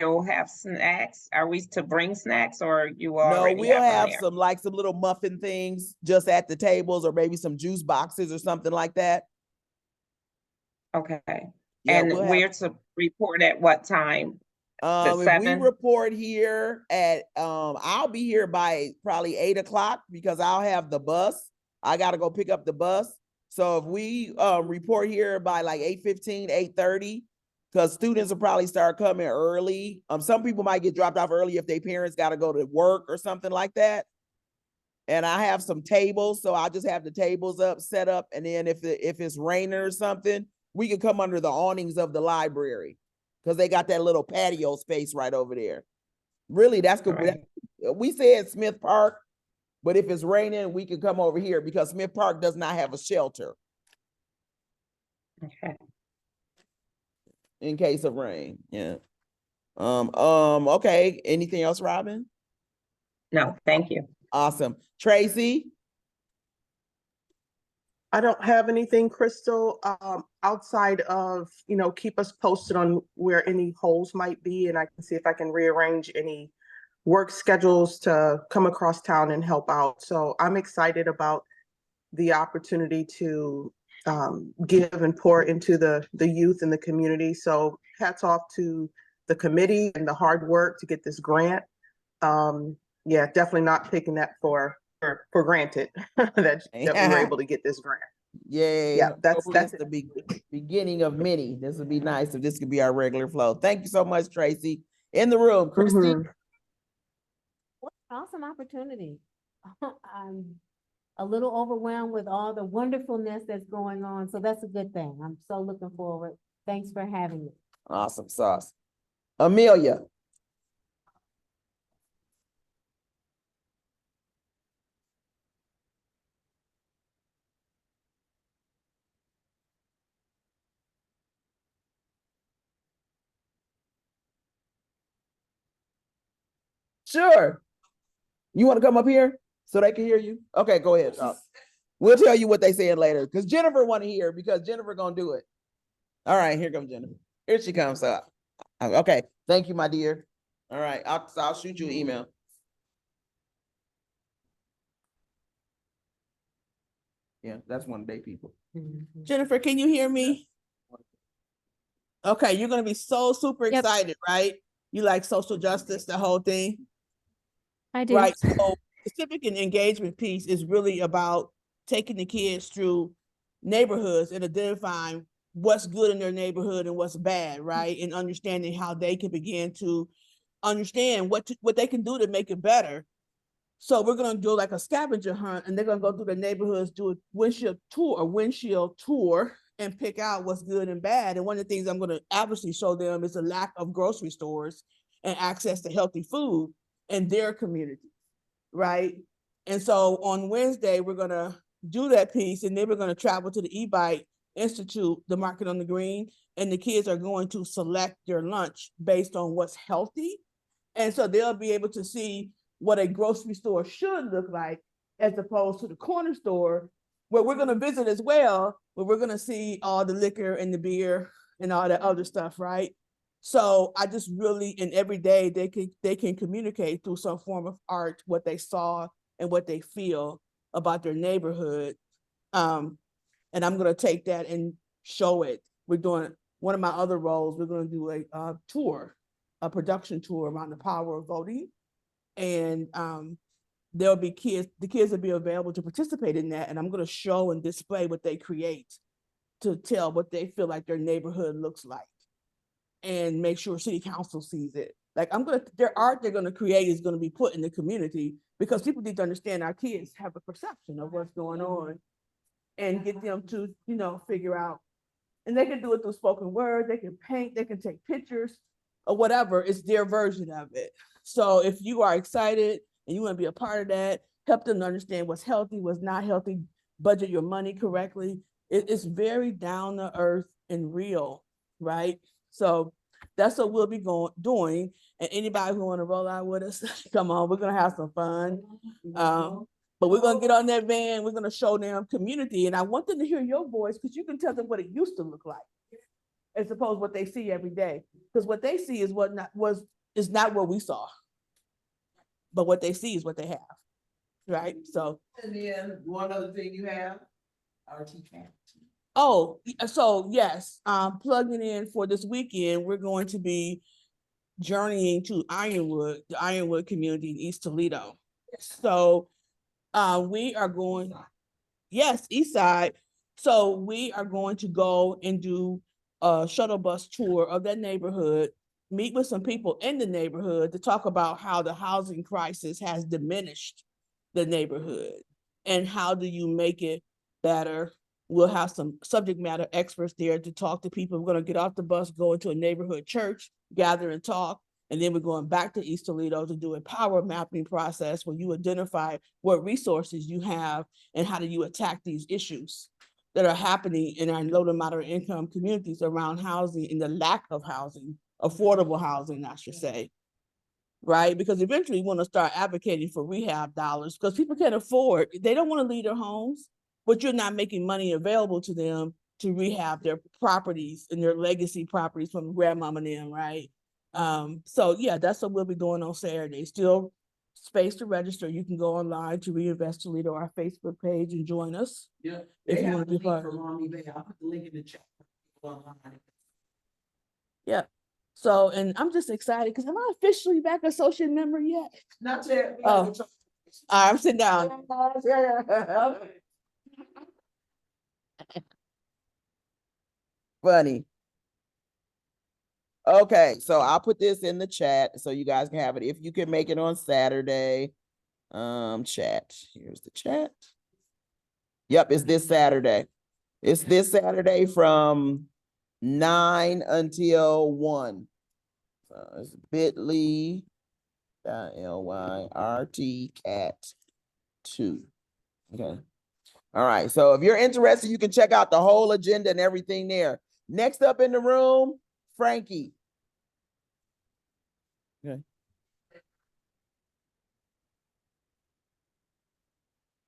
you'll have snacks? Are we to bring snacks or you No, already we'll have them have there? some like some little muffin things just at the tables or maybe some juice boxes or something like that. Okay, Yeah, and we'll have, we're to report at what time? if we 7? report here at I'll be here by probably 8 o'clock because I'll have the bus. I gotta go pick up the bus. So if we report here by like 8:15, 8:30, because students will probably start coming early. Some people might get dropped off early if their parents gotta go to work or something like that. And I have some tables, so I'll just have the tables up, set up, and then if it's raining or something, we can come under the awnings of the library because they got that little patio space right over there. Really, that's good. Right. We said Smith Park, but if it's raining, we can come over here because Smith Park does not have a shelter Okay, in case of rain. Yeah. Okay. Anything else, Robin? no, thank you. Awesome. Tracy? I don't have anything, Crystal, outside of, keep us posted on where any holes might be, and I can see if I can rearrange any work schedules to come across town and help out. So I'm excited about the opportunity to give and pour into the youth in the community. So hats off to the committee and the hard work to get this grant. Yeah, definitely not taking that for granted that we were able to get this grant. Yay. Yeah, that's the beginning of many. This would be nice if this could be our regular flow. Thank you so much, Tracy. In the room, Christy. Mhm. What an awesome opportunity. I'm a little overwhelmed with all the wonderfulness that's going on, so that's a good thing. I'm so looking forward. Thanks for having me. Awesome sauce. Amelia. Sure. You want to come up here so they can hear you? Okay, go ahead. We'll tell you what they said later because Jennifer want to hear because Jennifer gonna do it. All right, here comes Jennifer. Here she comes up. Okay, thank you, my dear. All right, I'll shoot you an email. Yeah, that's one day people. Jennifer, can you hear me? Okay, you're gonna be so super Yep. excited, right? You like social justice, the whole thing, I do. right? So the civic and engagement piece is really about taking the kids through neighborhoods and identifying what's good in their neighborhood and what's bad, right? And understanding how they can begin to understand what they can do to make it better. So we're gonna do like a scavenger hunt, and they're gonna go through the neighborhoods, do a windshield tour, and pick out what's good and bad. And one of the things I'm gonna obviously show them is the lack of grocery stores and access to healthy food in their community, right? And so on Wednesday, we're gonna do that piece, and then we're gonna travel to the E-Bite Institute, the Market on the Green, and the kids are going to select their lunch based on what's healthy. And so they'll be able to see what a grocery store should look like as opposed to the corner store where we're going to visit as well, where we're going to see all the liquor and the beer and all that other stuff, right? So I just really, and every day they can communicate through some form of art what they saw and what they feel about their neighborhood. And I'm going to take that and show it. We're doing one of my other roles. We're going to do a tour, a production tour around the power of voting. And there'll be the kids will be available to participate in that. And I'm going to show and display what they create to tell what they feel like their neighborhood looks like and make sure city council sees it. Like their art they're going to create is going to be put in the community because people need to understand our kids have a perception of what's going on and get them to, figure out. And they can do it through spoken word, they can paint, they can take pictures or whatever. It's their version of it. So if you are excited and you want to be a part of that, help them understand what's healthy, what's not healthy, budget your money correctly. It's very down to earth and real, right? So that's what we'll be doing. And anybody who want to roll out with us, come on, we're gonna have some fun. But we're gonna get on that van, we're gonna show them community. And I want them to hear your voice because you can tell them what it used to look like as opposed to what they see every day. Because what they see is is not what we saw. But what they see is what they have. Right? So and then one other thing you have, RT Camp. Oh, so yes, plugging in for this weekend, we're going to be journeying to Ironwood, the Ironwood community in East Toledo. So we are going, yes, East Side. So we are going to go and do a shuttle bus tour of that neighborhood, meet with some people in the neighborhood to talk about how the housing crisis has diminished the neighborhood and how do you make it better. We'll have some subject matter experts there to talk to people. We're going to get off the bus, go into a neighborhood church, gather and talk. And then we're going back to East Toledo to do a power mapping process where you identify what resources you have and how do you attack these issues that are happening in our low to moderate income communities around housing and the lack of housing, affordable housing, I should say. Right? Because eventually we want to start advocating for rehab dollars because people can't afford, they don't want to leave their homes, but you're not making money available to them to rehab their properties and their legacy properties from grandmama and them, right? So yeah, that's what we'll be doing on Saturday. Still space to register. You can go online to Reinvest Toledo, our Facebook page, and join us. Yeah. If you want to be part. I'll put the link in the chat. Yeah. So, and I'm just excited because I'm not officially back associate member yet. Not yet. Oh, I'm sitting down. Funny. Okay, so I'll put this in the chat so you guys can have it. If you can make it on Saturday, chat. Here's the chat. Yep, it's this Saturday. It's this Saturday from 9 until 1. So it's bit.ly/RTCat2. Okay. All right. So if you're interested, you can check out the whole agenda and everything there. Next up in the room, Frankie. Okay.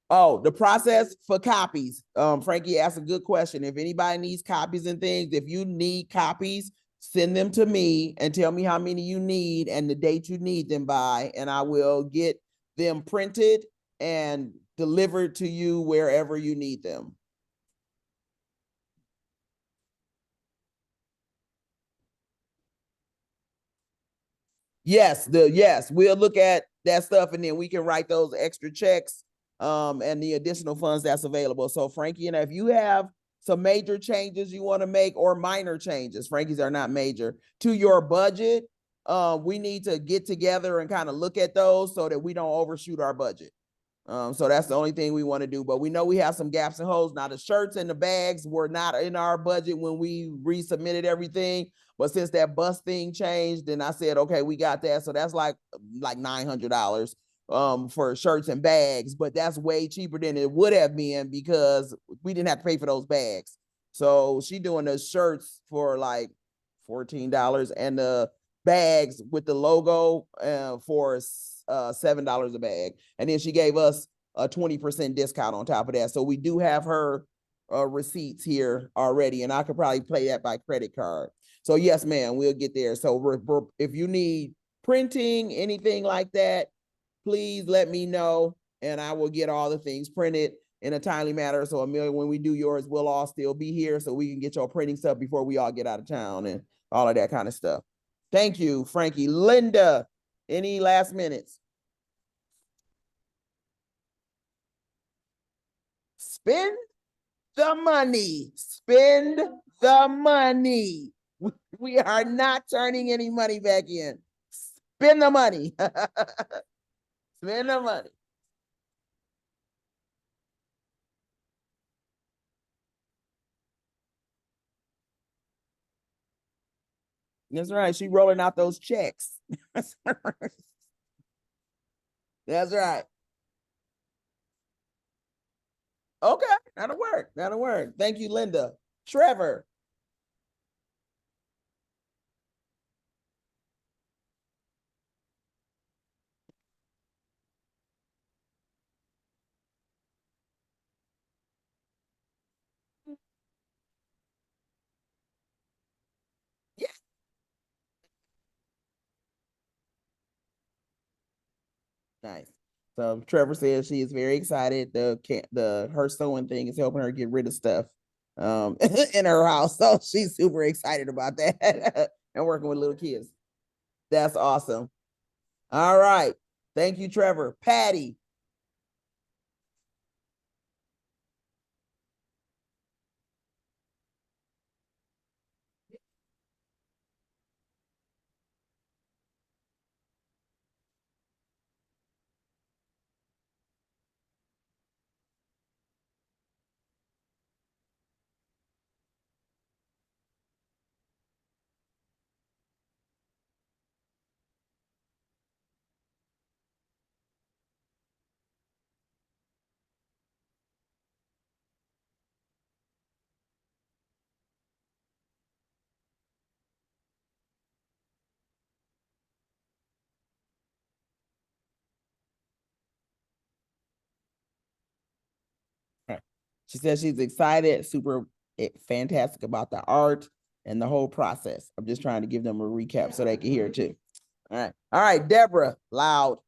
Oh, the process for copies. Frankie asked a good question. If anybody needs copies and things, if you need copies, send them to me and tell me how many you need and the date you need them by, and I will get them printed and delivered to you wherever you need them. Yes, we'll look at that stuff and then we can write those extra checks and the additional funds that's available. So Frankie, and if you have some major changes you want to make or minor changes, Frankie's are not major, to your budget, we need to get together and kind of look at those so that we don't overshoot our budget. So that's the only thing we want to do. But we know we have some gaps and holes. Now the shirts and the bags were not in our budget when we resubmitted everything. But since that bus thing changed, then I said, okay, we got that. So that's like $900 for shirts and bags, but that's way cheaper than it would have been because we didn't have to pay for those bags. So she doing the shirts for like $14 and the bags with the logo for $7 a bag. And then she gave us a 20% discount on top of that. So we do have her receipts here already, and I could probably pay that by credit card. So yes, ma'am, we'll get there. So if you need printing, anything like that, please let me know and I will get all the things printed in a timely manner. So Amelia, when we do yours, we'll all still be here so we can get your printing stuff before we all get out of town and all of that kind of stuff. Thank you, Frankie. Linda, any last minutes? Spend the money. Spend the money. We are not turning any money back in. Spend the money. Spend the money. That's right. She rolling out those checks. That's right. Okay, that'll work. That'll work. Thank you, Linda. Trevor. Yeah. Nice. So Trevor says she is very excited. Her sewing thing is helping her get rid of stuff in her house. So she's super excited about that and working with little kids. That's awesome. All right. Thank you, Trevor. Patty. She says she's excited, super fantastic about the art and the whole process. I'm just trying to give them a recap so they can hear it too. All right. All right, Deborah, loud.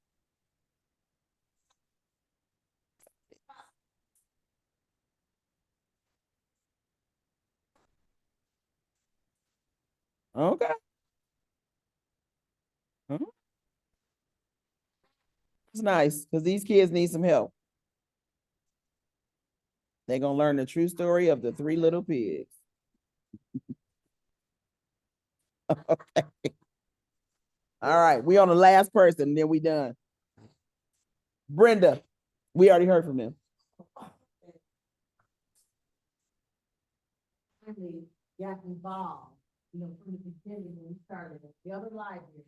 Okay. It's nice because these kids need some help. They're gonna learn the true story of the three little pigs. Okay. All right, we on the last person, then we done. Brenda, we already heard from them. Finally got involved, from the beginning when we started at the other library.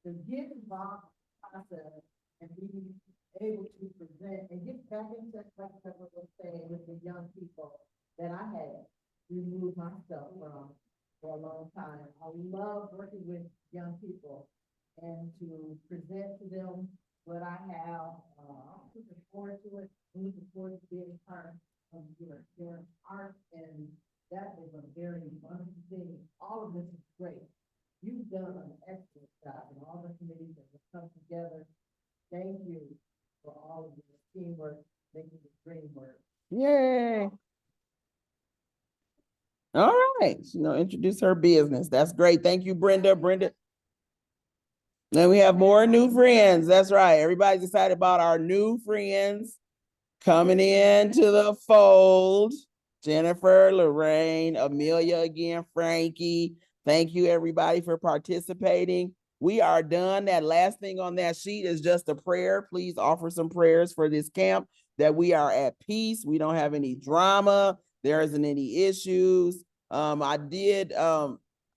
To get involved in the process and be able to present and get back into, like I was saying, with the young people that I had removed myself from for a long time. I love working with young people and to present to them what I have, looking forward to it. I'm looking forward to being part of your art, and that is a very wonderful thing. All of this is great. You've done an excellent job, and all the committees that have come together. Thank you for all of your teamwork, making this dream work. Yay. All right, introduce her business. That's great. Thank you, Brenda. Then we have more new friends. That's right. Everybody's excited about our new friends coming into the fold. Jennifer, Lorraine, Amelia again, Frankie. Thank you, everybody, for participating. We are done. That last thing on that sheet is just a prayer. Please offer some prayers for this camp, that we are at peace. We don't have any drama. There isn't any issues. I did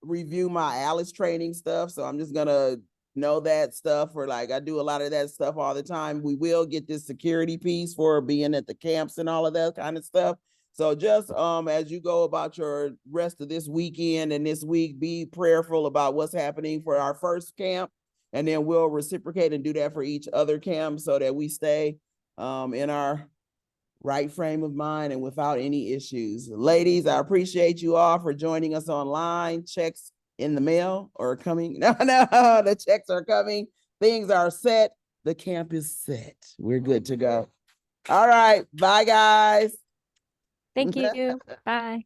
review my Alice training stuff, so I'm just gonna know that stuff, or like I do a lot of that stuff all the time. We will get this security piece for being at the camps and all of that kind of stuff. So just as you go about your rest of this weekend and this week, be prayerful about what's happening for our first camp, and then we'll reciprocate and do that for each other camp so that we stay in our right frame of mind and without any issues. Ladies, I appreciate you all for joining us online. Checks in the mail or coming. No, the checks are coming. Things are set. The camp is set. We're good to go. All right. Bye, guys. Thank you. Bye.